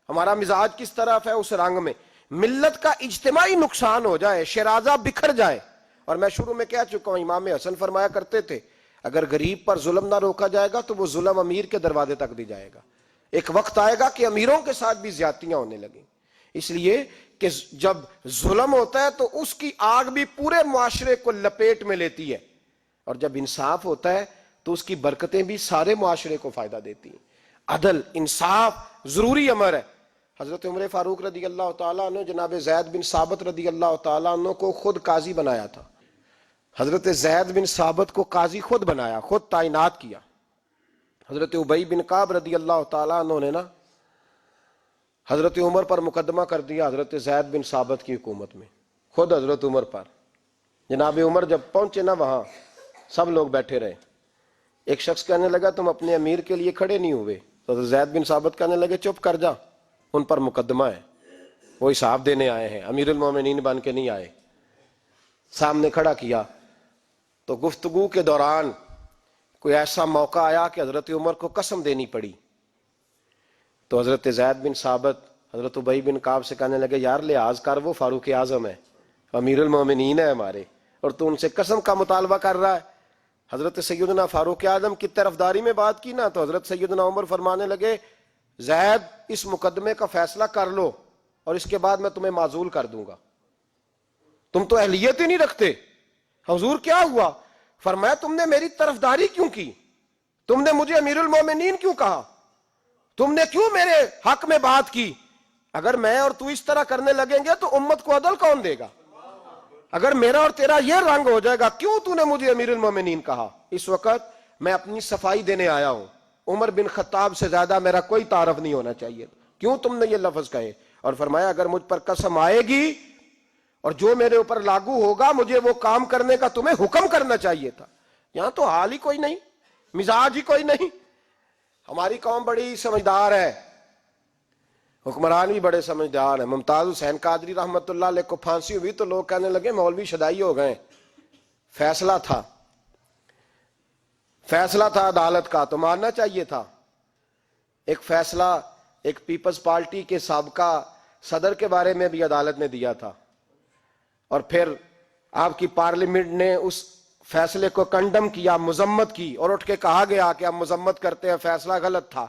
ہمارا مزاج کس طرف ہے، اس رنگ میں ملت کا اجتماعی نقصان ہو جائے، شیرازہ بکھر جائے. اور میں شروع میں کہہ چکا ہوں، امام حسن فرمایا کرتے تھے اگر غریب پر ظلم نہ روکا جائے گا تو وہ ظلم امیر کے دروازے تک بھی جائے گا. ایک وقت آئے گا کہ امیروں کے ساتھ بھی زیادتیاں ہونے لگیں، اس لیے کہ جب ظلم ہوتا ہے تو اس کی آگ بھی پورے معاشرے کو لپیٹ میں لیتی ہے، اور جب انصاف ہوتا ہے تو اس کی برکتیں بھی سارے معاشرے کو فائدہ دیتی ہیں. عدل انصاف ضروری امر ہے. حضرت عمر فاروق رضی اللہ تعالیٰ عنہ جناب زید بن ثابت رضی اللہ تعالیٰ عنہ کو خود قاضی بنایا تھا. حضرت زید بن ثابت کو قاضی خود بنایا، خود تعینات کیا. حضرت ابی بن کعب رضی اللہ تعالیٰ عنہ نے نا حضرت عمر پر مقدمہ کر دیا حضرت زید بن ثابت کی حکومت میں، خود حضرت عمر پر. جناب عمر جب پہنچے نا وہاں سب لوگ بیٹھے رہے. ایک شخص کہنے لگا تم اپنے امیر کے لیے کھڑے نہیں ہوئے، تو حضرت زید بن ثابت کہنے لگے چپ کر جا، ان پر مقدمہ ہے، وہ حساب دینے آئے ہیں، امیر المومنین بن کے نہیں آئے. سامنے کھڑا کیا تو گفتگو کے دوران کوئی ایسا موقع آیا کہ حضرت عمر کو قسم دینی پڑی. تو حضرت زید بن ثابت حضرت ابی بن کعب سے کہنے لگے یار لحاظ کر، وہ فاروق اعظم ہے، امیر المومنین ہے ہمارے، اور تو ان سے قسم کا مطالبہ کر رہا ہے. حضرت سیدنا فاروق اعظم کی طرفداری میں بات کی نا تو حضرت سیدنا عمر فرمانے لگے زید اس مقدمے کا فیصلہ کر لو اور اس کے بعد میں تمہیں معزول کر دوں گا، تم تو اہلیت ہی نہیں رکھتے. حضور کیا ہوا؟ فرمایا تم نے میری طرفداری کیوں کی، تم نے مجھے امیر المومنین کیوں کہا، تم نے کیوں میرے حق میں بات کی؟ اگر میں اور تو اس طرح کرنے لگیں گے تو امت کو عدل کون دے گا؟ اگر میرا اور تیرا یہ رنگ ہو جائے گا، کیوں تو نے مجھے امیر المومنین کہا؟ اس وقت میں اپنی صفائی دینے آیا ہوں، عمر بن خطاب سے زیادہ میرا کوئی تعارف نہیں ہونا چاہیے، کیوں تم نے یہ لفظ کہے؟ اور فرمایا اگر مجھ پر قسم آئے گی اور جو میرے اوپر لاگو ہوگا مجھے وہ کام کرنے کا تمہیں حکم کرنا چاہیے تھا. یہاں تو حال ہی کوئی نہیں، مزاج ہی کوئی نہیں. ہماری قوم بڑی سمجھدار ہے، حکمران بھی بڑے سمجھدار ہیں. ممتاز حسین قادری رحمت اللہ علیہ کو پھانسی ہوئی تو لوگ کہنے لگے مولوی شدائی ہو گئے. فیصلہ تھا عدالت کا تو ماننا چاہیے تھا. ایک فیصلہ ایک پیپلز پارٹی کے سابقہ صدر کے بارے میں بھی عدالت نے دیا تھا، اور پھر آپ کی پارلیمنٹ نے اس فیصلے کو کنڈم کیا، مذمت کی، اور اٹھ کے کہا گیا کہ ہم مذمت کرتے ہیں، فیصلہ غلط تھا.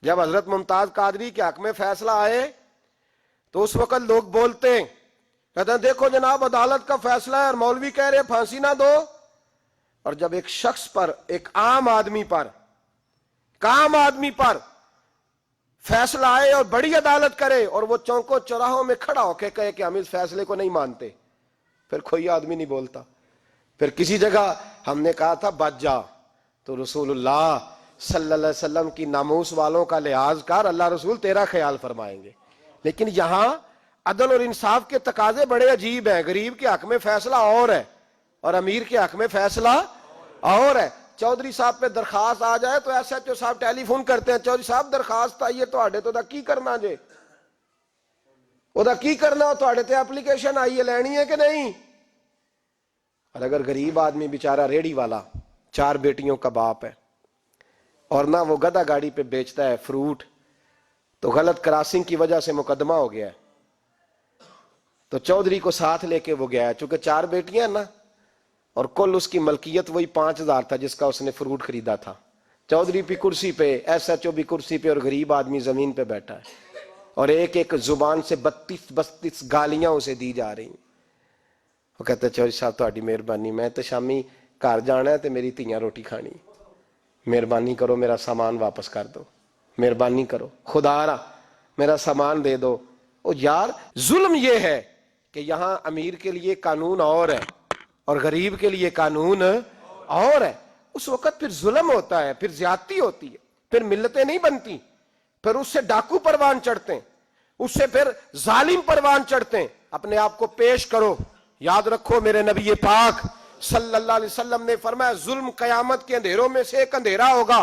جب حضرت ممتاز قادری کے حق میں فیصلہ آئے تو اس وقت لوگ بولتے ہیں، کہتے ہیں دیکھو جناب عدالت کا فیصلہ ہے اور مولوی کہہ رہے پھانسی نہ دو. اور جب ایک شخص پر، ایک عام آدمی پر فیصلہ آئے اور بڑی عدالت کرے اور وہ چوکوں چوراہوں میں کھڑا ہو کے کہے کہ ہم اس فیصلے کو نہیں مانتے، پھر کوئی آدمی نہیں بولتا. پھر کسی جگہ ہم نے کہا تھا بچ جا، تو رسول اللہ صلی اللہ علیہ وسلم کی ناموس والوں کا لحاظ کر، اللہ رسول تیرا خیال فرمائیں گے. لیکن یہاں عدل اور انصاف کے تقاضے بڑے عجیب ہیں. غریب کے حق میں فیصلہ اور ہے اور امیر کے حق میں فیصلہ اور ہے. چودھری صاحب پہ درخواست آ جائے تو ایس ایچ او صاحب ٹیلی فون کرتے ہیں، چودھری صاحب درخواست آئی ہے تواڈے تو کی کرنا جے، وہ کی کرنا، تواڈے تے اپلیکیشن آئی ہے، لینی ہے کہ نہیں؟ اور اگر غریب آدمی بیچارہ ریڑھی والا 4 بیٹیوں کا باپ ہے اور نہ وہ گدھا گاڑی پہ بیچتا ہے فروٹ، تو غلط کراسنگ کی وجہ سے مقدمہ ہو گیا ہے، تو چودھری کو ساتھ لے کے وہ گیا ہے، چونکہ 4 بیٹیاں نا اور کل اس کی ملکیت وہی 5000 تھا جس کا اس نے فروٹ خریدا تھا. چودھری بھی کرسی پہ، ایس ایچ او بھی کرسی پہ، اور غریب آدمی زمین پہ بیٹھا ہے، اور ایک ایک زبان سے 32 گالیاں اسے دی جا رہی ہیں. وہ کہتے چودھری صاحب تہاڈی مہربانی، میں تو شامی گھر جانا ہے تے میری تیاں روٹی کھانی، مہربانی کرو میرا سامان واپس کر دو، مہربانی کرو خدا را میرا سامان دے دو. او یار ظلم یہ ہے کہ یہاں امیر کے لیے قانون اور ہے اور غریب کے لیے قانون اور ہے. اس وقت پھر ظلم ہوتا ہے، پھر زیادتی ہوتی ہے، پھر ملتیں نہیں بنتی، پھر اس سے ڈاکو پروان چڑھتے ہیں، اس سے پھر ظالم پروان چڑھتے ہیں. اپنے آپ کو پیش کرو یاد رکھو میرے نبی پاک صلی اللہ علیہ وسلم نے فرمایا ظلم قیامت کے اندھیروں میں سے ایک اندھیرا ہوگا،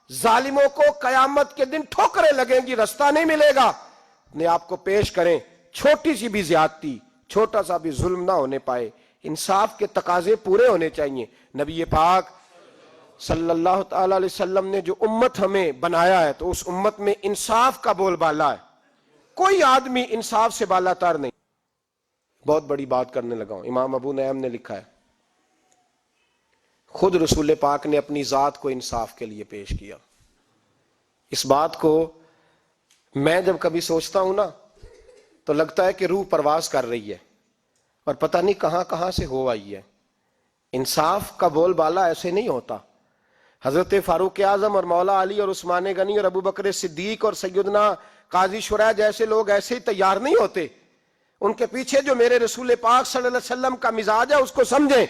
ظالموں کو قیامت کے دن ٹھوکریں لگیں گی، رستہ نہیں ملے گا۔ اپنے آپ کو پیش کریں، چھوٹی سی بھی زیادتی، چھوٹا سا بھی ظلم نہ ہونے پائے، انصاف کے تقاضے پورے ہونے چاہیے۔ نبی پاک صلی اللہ تعالی علیہ وسلم نے جو امت ہمیں بنایا ہے تو اس امت میں انصاف کا بول بالا ہے، کوئی آدمی انصاف سے بالا تر نہیں۔ بہت بڑی بات کرنے لگا ہوں، امام ابو نعیم نے لکھا ہے خود رسول پاک نے اپنی ذات کو انصاف کے لیے پیش کیا۔ اس بات کو میں جب کبھی سوچتا ہوں نا تو لگتا ہے کہ روح پرواز کر رہی ہے اور پتہ نہیں کہاں کہاں سے ہو آئی ہے۔ انصاف کا بول بالا ایسے نہیں ہوتا۔ حضرت فاروق اعظم اور مولا علی اور عثمان غنی اور ابو بکر صدیق اور سیدنا قاضی شریح جیسے لوگ ایسے ہی تیار نہیں ہوتے۔ ان کے پیچھے جو میرے رسول پاک صلی اللہ علیہ وسلم کا مزاج ہے اس کو سمجھیں،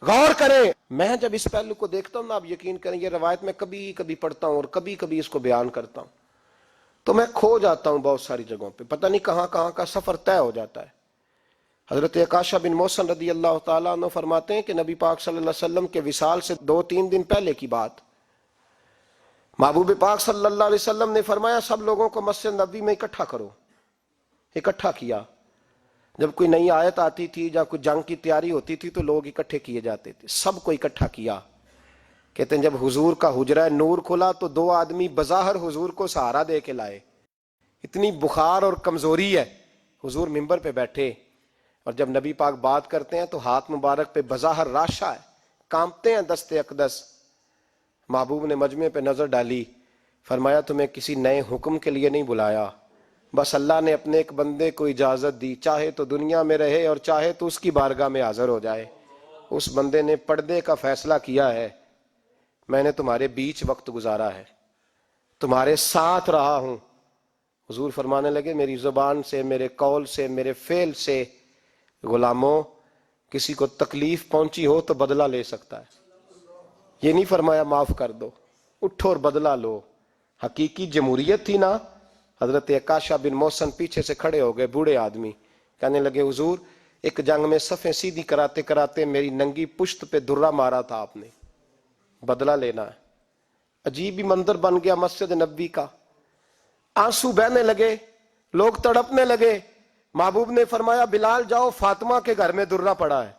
غور کریں۔ میں جب اس پہلو کو دیکھتا ہوں نا، آپ یقین کریں یہ روایت میں کبھی کبھی پڑھتا ہوں اور کبھی کبھی اس کو بیان کرتا ہوں تو میں کھو جاتا ہوں بہت ساری جگہوں پہ، پتہ نہیں کہاں کہاں کا سفر طے ہو جاتا ہے۔ حضرت عکاشہ بن محصن رضی اللہ تعالیٰ عنہ فرماتے ہیں کہ نبی پاک صلی اللہ علیہ وسلم کے وصال سے 2-3 دن پہلے کی بات، محبوب پاک صلی اللہ علیہ وسلم نے فرمایا سب لوگوں کو مسجد نبوی میں اکٹھا کرو۔ اکٹھا کیا۔ جب کوئی نئی آیت آتی تھی یا کوئی جنگ کی تیاری ہوتی تھی تو لوگ اکٹھے کیے جاتے تھے، سب کو اکٹھا کیا۔ کہتے ہیں جب حضور کا حجرہ نور کھلا تو 2 آدمی بظاہر حضور کو سہارا دے کے لائے، اتنی بخار اور کمزوری ہے۔ حضور منبر پہ بیٹھے اور جب نبی پاک بات کرتے ہیں تو ہاتھ مبارک پہ بظاہر راشا ہے، کانپتے ہیں دست اقدس۔ محبوب نے مجمع پہ نظر ڈالی، فرمایا تمہیں کسی نئے حکم کے لیے نہیں بلایا، بس اللہ نے اپنے ایک بندے کو اجازت دی، چاہے تو دنیا میں رہے اور چاہے تو اس کی بارگاہ میں حاضر ہو جائے۔ اس بندے نے پردے کا فیصلہ کیا ہے، میں نے تمہارے بیچ وقت گزارا ہے، تمہارے ساتھ رہا ہوں۔ حضور فرمانے لگے میری زبان سے، میرے قول سے، میرے فعل سے غلاموں کسی کو تکلیف پہنچی ہو تو بدلہ لے سکتا ہے۔ یہ نہیں فرمایا معاف کر دو، اٹھو اور بدلہ لو۔ حقیقی جمہوریت تھی نا۔ حضرت عکاشہ بن محصن پیچھے سے کھڑے ہو گئے، بوڑھے آدمی، کہنے لگے حضور ایک جنگ میں صفیں سیدھی کراتے کراتے میری ننگی پشت پہ درہ مارا تھا آپ نے، بدلہ لینا ہے۔ عجیب ہی منظر بن گیا مسجد نبوی کا، آنسو بہنے لگے، لوگ تڑپنے لگے۔ محبوب نے فرمایا بلال جاؤ، فاطمہ کے گھر میں درہ پڑا ہے،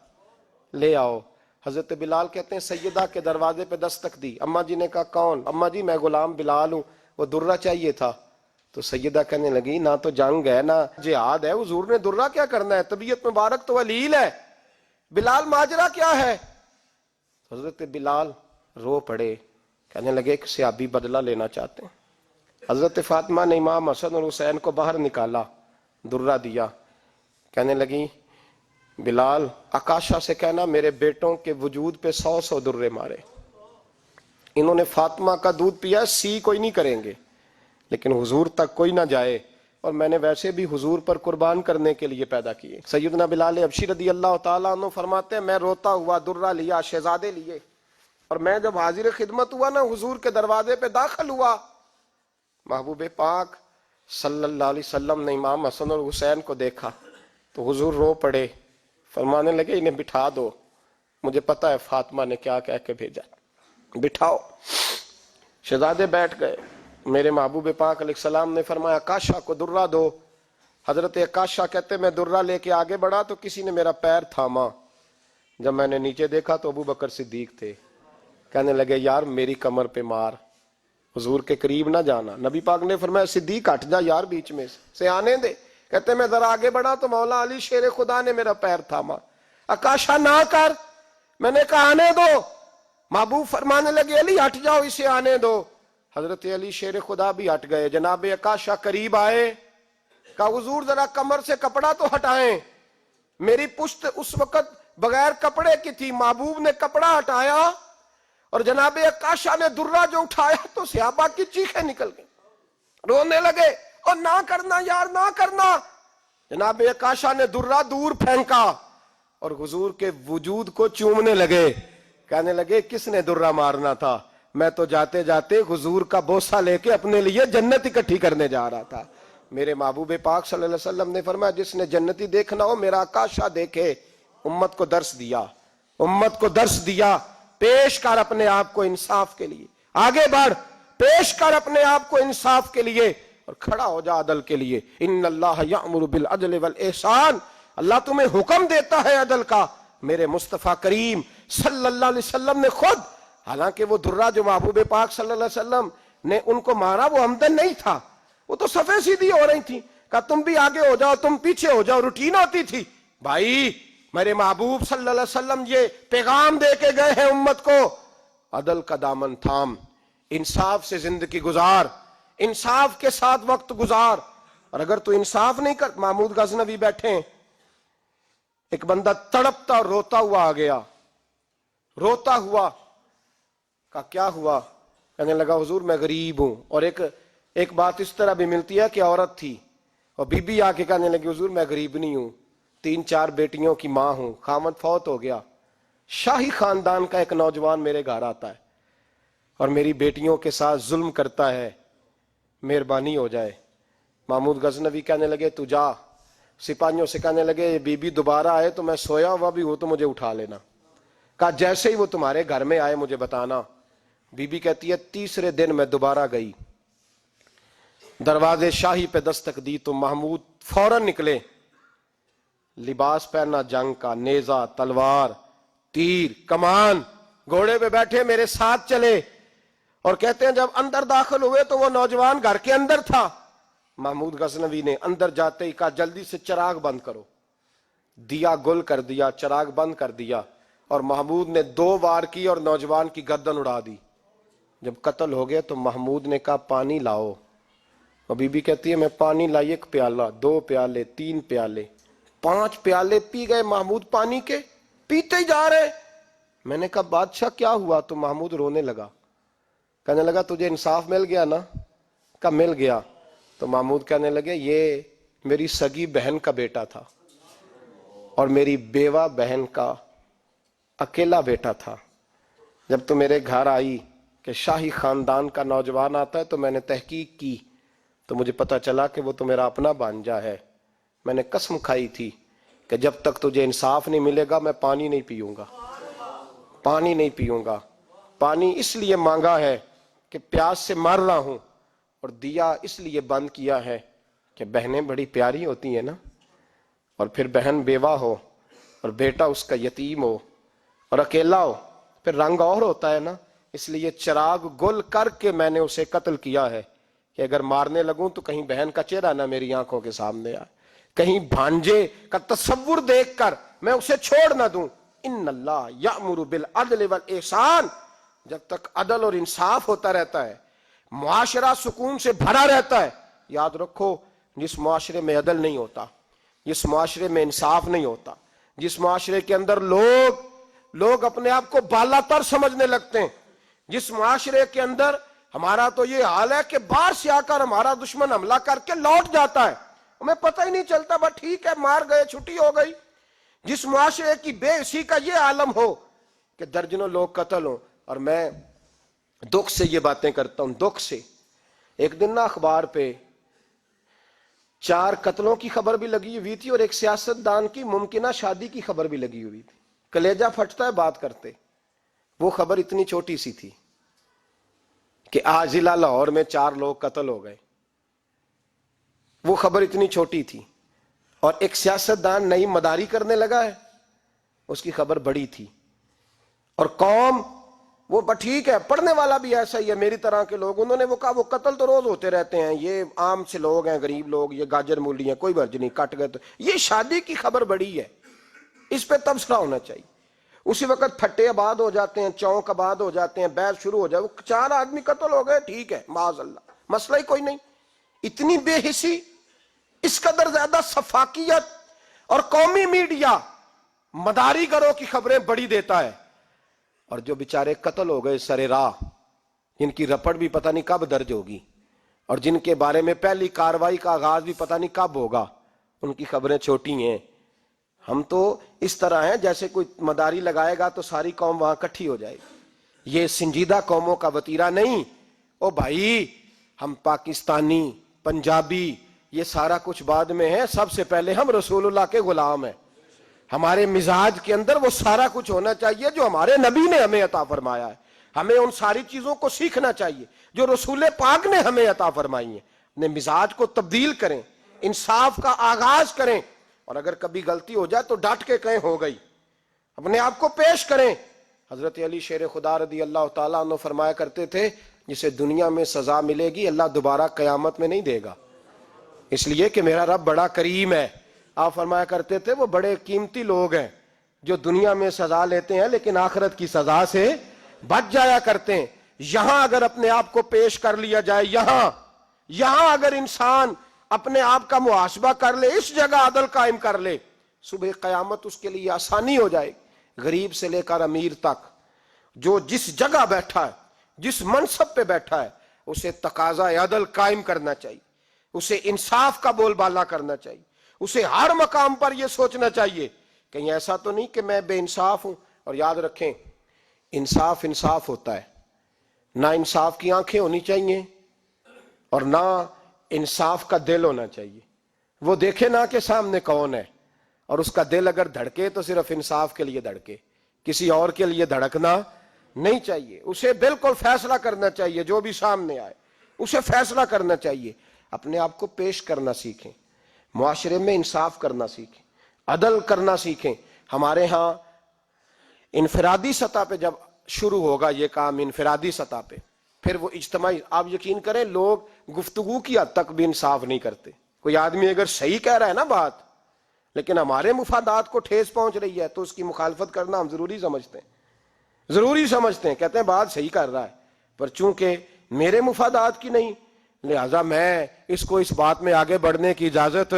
لے آؤ۔ حضرت بلال کہتے ہیں سیدہ کے دروازے پہ دستک دی، اماں جی نے کہا کون؟ اماں جی میں غلام بلال ہوں، وہ درہ چاہیے تھا۔ تو سیدہ کہنے لگی نہ تو جنگ ہے نہ جہاد ہے، حضور نے درہ کیا کرنا ہے، طبیعت مبارک تو علیل ہے، بلال ماجرا کیا ہے؟ حضرت بلال رو پڑے، کہنے لگے ایک صحابی بدلہ لینا چاہتے ہیں۔ حضرت فاطمہ نے امام حسن اور حسین کو باہر نکالا، درہ دیا، کہنے لگی بلال عکاشہ سے کہنا میرے بیٹوں کے وجود پہ 100 درے مارے، انہوں نے فاطمہ کا دودھ پیا، سی کوئی نہیں کریں گے لیکن حضور تک کوئی نہ جائے، اور میں نے ویسے بھی حضور پر قربان کرنے کے لیے پیدا کیے۔ سیدنا بلال حبشی رضی اللہ تعالیٰ عنہ فرماتے ہیں میں روتا ہوا درہ لیا، شہزادے لیے، اور میں جب حاضر خدمت ہوا نا حضور کے دروازے پہ داخل ہوا، محبوب پاک صلی اللہ علیہ وسلم نے امام حسن اور حسین کو دیکھا تو حضور رو پڑے، فرمانے لگے انہیں بٹھا دو، مجھے پتا ہے فاطمہ نے کیا کہہ کے بھیجا، بٹھاؤ۔ شہزادے بیٹھ گئے۔ میرے محبوب پاک علیہ السلام نے فرمایا عکاشہ کو درہ دو۔ حضرت عکاشہ کہتے میں درہ لے کے آگے بڑھا تو کسی نے میرا پیر تھاما، جب میں نے نیچے دیکھا تو ابو بکر صدیق تھے، کہنے لگے یار میری کمر پہ مار، حضور کے قریب نہ جانا۔ نبی پاک نے فرمایا صدیق ہٹ جا یار بیچ میں سے آنے دے۔ کہتے میں ذرا آگے بڑھا تو مولا علی شیر خدا نے میرا پیر تھاما، عکاشہ نہ کر، میں نے کہا آنے دو۔ محبوب فرمانے لگے علی ہٹ جاؤ اسے آنے دو۔ حضرت علی شیر خدا بھی ہٹ گئے، جناب عکاشہ قریب آئے، کہا حضور ذرا کمر سے کپڑا تو ہٹائیں، میری پشت اس وقت بغیر کپڑے کی تھی۔ محبوب نے کپڑا ہٹایا اور جناب عکاشہ نے درہ جو اٹھایا تو صحابہ کی چیخیں نکل گئی، رونے لگے اور نہ کرنا یار نہ کرنا۔ جناب عکاشہ نے درہ دور پھینکا اور حضور کے وجود کو چومنے لگے، کہنے لگے کس نے درہ مارنا تھا، میں تو جاتے جاتے حضور کا بوسہ لے کے اپنے لیے جنت اکٹھی کرنے جا رہا تھا۔ میرے محبوب پاک صلی اللہ علیہ وسلم نے فرمایا جس نے جنتی دیکھنا ہو میرا عکاشہ دیکھے، امت کو درس دیا، امت کو درس دیا، پیش کر اپنے آپ کو انصاف کے لیے، آگے بڑھ، پیش کر اپنے آپ کو انصاف کے لیے اور کھڑا ہو جا عدل کے لیے۔ ان اللہ یأمر بالعدل والاحسان، اللہ تمہیں حکم دیتا ہے عدل کا۔ میرے مصطفیٰ کریم صلی اللہ علیہ وسلم نے خود، حالانکہ وہ درہ جو محبوب پاک صلی اللہ علیہ وسلم نے ان کو مارا وہ عمدن نہیں تھا، وہ تو صفیں سیدھی ہو رہی تھی، کہا تم بھی آگے ہو جاؤ تم پیچھے ہو جاؤ، روٹین ہوتی تھی۔ بھائی میرے محبوب صلی اللہ علیہ وسلم یہ پیغام دے کے گئے ہیں امت کو، عدل کا دامن تھام، انصاف سے زندگی گزار، انصاف کے ساتھ وقت گزار۔ اور اگر تو انصاف نہیں کر، محمود غزنوی بیٹھے ہیں، ایک بندہ تڑپتا اور روتا ہوا آ گیا، روتا ہوا، کہا کیا ہوا؟ کہنے لگا حضور میں غریب ہوں۔ اور ایک بات اس طرح بھی ملتی ہے کہ عورت تھی اور بی بی آ کے کہنے لگی حضور میں غریب نہیں ہوں، 3-4 بیٹیوں کی ماں ہوں، خامد فوت ہو گیا، شاہی خاندان کا ایک نوجوان میرے گھر آتا ہے اور میری بیٹیوں کے ساتھ ظلم کرتا ہے، مہربانی ہو جائے۔ محمود غزنوی کہنے لگے تو جا، سپاہیوں سے کہنے لگے یہ بی بی دوبارہ آئے تو میں سویا ہوا بھی ہوں تو مجھے اٹھا لینا۔ کہا جیسے ہی وہ تمہارے گھر میں آئے مجھے بتانا۔ بی بی کہتی ہے تیسرے دن میں دوبارہ گئی، دروازے شاہی پہ دستک دی تو محمود فوراً نکلے، لباس پہنا جنگ کا، نیزہ، تلوار، تیر، کمان، گھوڑے پہ بیٹھے میرے ساتھ چلے، اور کہتے ہیں جب اندر داخل ہوئے تو وہ نوجوان گھر کے اندر تھا۔ محمود غزنوی نے اندر جاتے ہی کہا جلدی سے چراغ بند کرو، دیا گل کر دیا، چراغ بند کر دیا، اور محمود نے 2 وار کی اور نوجوان کی گردن اڑا دی۔ جب قتل ہو گیا تو محمود نے کہا پانی لاؤ، اور بی بی کہتی ہے میں پانی لائی 1 پیالہ، 2 پیالے، 3 پیالے، 5 پیالے پی گئے محمود پانی کے، پیتے ہی جا رہے۔ میں نے کہا بادشاہ کیا ہوا؟ تو محمود رونے لگا، کہنے لگا تجھے انصاف مل گیا نا؟ کہا مل گیا۔ تو محمود کہنے لگے یہ میری سگی بہن کا بیٹا تھا اور میری بیوہ بہن کا اکیلا بیٹا تھا۔ جب تو میرے گھر آئی کہ شاہی خاندان کا نوجوان آتا ہے تو میں نے تحقیق کی تو مجھے پتا چلا کہ وہ تو میرا اپنا بانجا ہے۔ میں نے قسم کھائی تھی کہ جب تک تجھے انصاف نہیں ملے گا میں پانی نہیں پیوں گا، پانی نہیں پیوں گا۔ پانی اس لیے مانگا ہے کہ پیاس سے مر رہا ہوں، اور دیا اس لیے بند کیا ہے کہ بہنیں بڑی پیاری ہوتی ہیں نا، اور پھر بہن بیوہ ہو اور بیٹا اس کا یتیم ہو اور اکیلا ہو پھر رنگ اور ہوتا ہے نا، اس لیے چراغ گل کر کے میں نے اسے قتل کیا ہے کہ اگر مارنے لگوں تو کہیں بہن کا چہرہ نہ میری آنکھوں کے سامنے آئے، کہیں بھانجے کا تصور دیکھ کر میں اسے چھوڑ نہ دوں۔ ان اللہ یأمر بالعدل والاحسان، جب تک عدل اور انصاف ہوتا رہتا ہے، معاشرہ سکون سے بھرا رہتا ہے۔ یاد رکھو جس معاشرے میں عدل نہیں ہوتا، جس معاشرے میں انصاف نہیں ہوتا، جس معاشرے کے اندر لوگ اپنے آپ کو بالا تر سمجھنے لگتے ہیں، جس معاشرے کے اندر ہمارا تو یہ حال ہے کہ باہر سے آ کر ہمارا دشمن حملہ کر کے لوٹ جاتا ہے، ہمیں پتہ ہی نہیں چلتا، بس ٹھیک ہے مار گئے چھٹی ہو گئی۔ جس معاشرے کی بے حسی کا یہ عالم ہو کہ درجنوں لوگ قتل ہوں، اور میں دکھ سے یہ باتیں کرتا ہوں، دکھ سے۔ ایک دن نا اخبار پہ 4 قتلوں کی خبر بھی لگی ہوئی تھی اور ایک سیاستدان کی ممکنہ شادی کی خبر بھی لگی ہوئی تھی۔ کلیجہ پھٹتا ہے بات کرتے، وہ خبر اتنی چھوٹی سی تھی کہ آج ضلع لاہور میں 4 لوگ قتل ہو گئے، وہ خبر اتنی چھوٹی تھی، اور ایک سیاستدان نئی مداری کرنے لگا ہے، اس کی خبر بڑی تھی۔ اور قوم وہ ٹھیک ہے، پڑھنے والا بھی ایسا ہی ہے، میری طرح کے لوگ، انہوں نے وہ کہا وہ قتل تو روز ہوتے رہتے ہیں، یہ عام سے لوگ ہیں، غریب لوگ، یہ گاجر مولی ہیں، کوئی مرض نہیں، کٹ گئے تو یہ شادی کی خبر بڑی ہے، اس پہ تبصرہ ہونا چاہیے۔ اسی وقت پھٹے آباد ہو جاتے ہیں، چونک آباد ہو جاتے ہیں، بحث شروع ہو جائے، 4 آدمی قتل ہو گئے، ٹھیک ہے معاذ اللہ، مسئلہ ہی کوئی نہیں۔ اتنی بے حسی، اس قدر زیادہ سفاکیت، اور قومی میڈیا مداری گروہ کی خبریں بڑی دیتا ہے، اور جو بیچارے قتل ہو گئے سرے راہ، جن کی رپٹ بھی پتہ نہیں کب درج ہوگی اور جن کے بارے میں پہلی کاروائی کا آغاز بھی پتہ نہیں کب ہوگا، ان کی خبریں چھوٹی ہیں۔ ہم تو اس طرح ہیں جیسے کوئی مداری لگائے گا تو ساری قوم وہاں کٹھی ہو جائے گی، یہ سنجیدہ قوموں کا وتیرہ نہیں۔ او بھائی، ہم پاکستانی، پنجابی، یہ سارا کچھ بعد میں ہے، سب سے پہلے ہم رسول اللہ کے غلام ہیں۔ ہمارے مزاج کے اندر وہ سارا کچھ ہونا چاہیے جو ہمارے نبی نے ہمیں عطا فرمایا ہے. ہمیں ان ساری چیزوں کو سیکھنا چاہیے جو رسول پاک نے ہمیں عطا فرمائی ہیں. اپنے مزاج کو تبدیل کریں, انصاف کا آغاز کریں, اور اگر کبھی غلطی ہو جائے تو ڈٹ کے کہیں ہو گئی, اپنے آپ کو پیش کریں. حضرت علی شیر خدا رضی اللہ تعالیٰ عنہ فرمایا کرتے تھے, جسے دنیا میں سزا ملے گی اللہ دوبارہ قیامت میں نہیں دے گا, اس لیے کہ میرا رب بڑا کریم ہے. آپ فرمایا کرتے تھے وہ بڑے قیمتی لوگ ہیں جو دنیا میں سزا لیتے ہیں لیکن آخرت کی سزا سے بچ جایا کرتے ہیں. یہاں اگر اپنے آپ کو پیش کر لیا جائے, یہاں اگر انسان اپنے آپ کا محاسبہ کر لے, اس جگہ عدل قائم کر لے, صبح قیامت اس کے لیے آسانی ہو جائے. غریب سے لے کر امیر تک جو جس جگہ بیٹھا ہے, جس منصب پہ بیٹھا ہے, اسے تقاضا عدل قائم کرنا چاہیے, اسے انصاف کا بول بالا کرنا چاہیے, اسے ہر مقام پر یہ سوچنا چاہیے کہیں ایسا تو نہیں کہ میں بے انصاف ہوں. اور یاد رکھیں, انصاف ہوتا ہے, نہ انصاف کی آنکھیں ہونی چاہیے اور نہ انصاف کا دل ہونا چاہیے. وہ دیکھے نہ کہ سامنے کون ہے, اور اس کا دل اگر دھڑکے تو صرف انصاف کے لیے دھڑکے, کسی اور کے لیے دھڑکنا نہیں چاہیے. اسے بالکل فیصلہ کرنا چاہیے, جو بھی سامنے آئے اسے فیصلہ کرنا چاہیے. اپنے آپ کو پیش کرنا سیکھیں, معاشرے میں انصاف کرنا سیکھیں, عدل کرنا سیکھیں. ہمارے ہاں انفرادی سطح پہ جب شروع ہوگا یہ کام, انفرادی سطح پہ, پھر وہ اجتماعی. آپ یقین کریں لوگ گفتگو کی حد تک بھی انصاف نہیں کرتے. کوئی آدمی اگر صحیح کہہ رہا ہے نا بات, لیکن ہمارے مفادات کو ٹھیس پہنچ رہی ہے, تو اس کی مخالفت کرنا ہم ضروری سمجھتے ہیں. کہتے ہیں بات صحیح کر رہا ہے, پر چونکہ میرے مفادات کی نہیں, لہذا میں اس کو اس بات میں آگے بڑھنے کی اجازت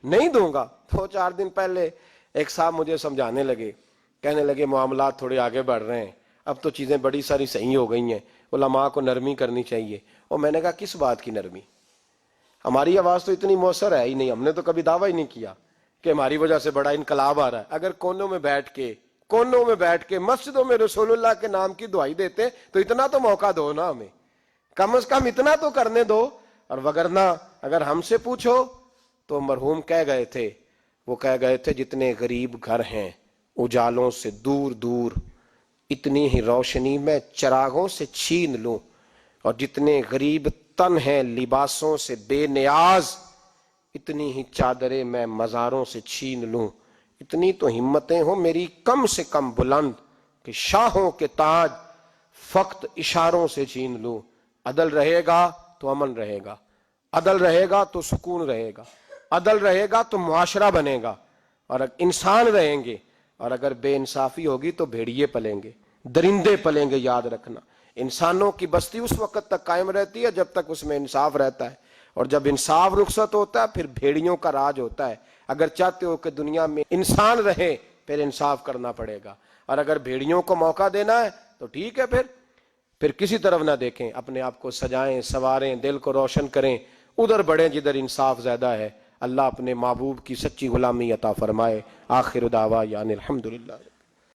نہیں دوں گا. 2-4 دن پہلے ایک صاحب مجھے سمجھانے لگے, کہنے لگے معاملات تھوڑے آگے بڑھ رہے ہیں, اب تو چیزیں بڑی ساری صحیح ہو گئی ہیں, علماء کو نرمی کرنی چاہیے. اور میں نے کہا کس بات کی نرمی؟ ہماری آواز تو اتنی مؤثر ہے ہی نہیں, ہم نے تو کبھی دعویٰ ہی نہیں کیا کہ ہماری وجہ سے بڑا انقلاب آ رہا ہے. اگر کونوں میں بیٹھ کے مسجدوں میں رسول اللہ کے نام کی دعائی دیتے تو اتنا تو موقع دو نا ہمیں, کم از کم اتنا تو کرنے دو. اور وگرنہ اگر ہم سے پوچھو تو مرحوم کہہ گئے تھے جتنے غریب گھر ہیں اجالوں سے دور دور, اتنی ہی روشنی میں چراغوں سے چھین لوں, اور جتنے غریب تن ہیں لباسوں سے بے نیاز, اتنی ہی چادریں میں مزاروں سے چھین لوں. اتنی تو ہمتیں ہوں میری کم سے کم بلند کہ شاہوں کے تاج فقط اشاروں سے چھین لوں. عدل رہے گا تو امن رہے گا, عدل رہے گا تو سکون رہے گا, عدل رہے گا تو معاشرہ بنے گا, اور انسان رہیں گے. اور اگر بے انصافی ہوگی تو بھیڑیے پلیں گے, درندے پلیں گے. یاد رکھنا, انسانوں کی بستی اس وقت تک قائم رہتی ہے جب تک اس میں انصاف رہتا ہے, اور جب انصاف رخصت ہوتا ہے پھر بھیڑیوں کا راج ہوتا ہے. اگر چاہتے ہو کہ دنیا میں انسان رہے پھر انصاف کرنا پڑے گا, اور اگر بھیڑیوں کو موقع دینا ہے تو ٹھیک ہے, پھر کسی طرف نہ دیکھیں, اپنے آپ کو سجائیں سنواریں, دل کو روشن کریں, ادھر بڑھیں جدھر انصاف زیادہ ہے. اللہ اپنے محبوب کی سچی غلامی عطا فرمائے. آخر دعوانا الحمدللہ.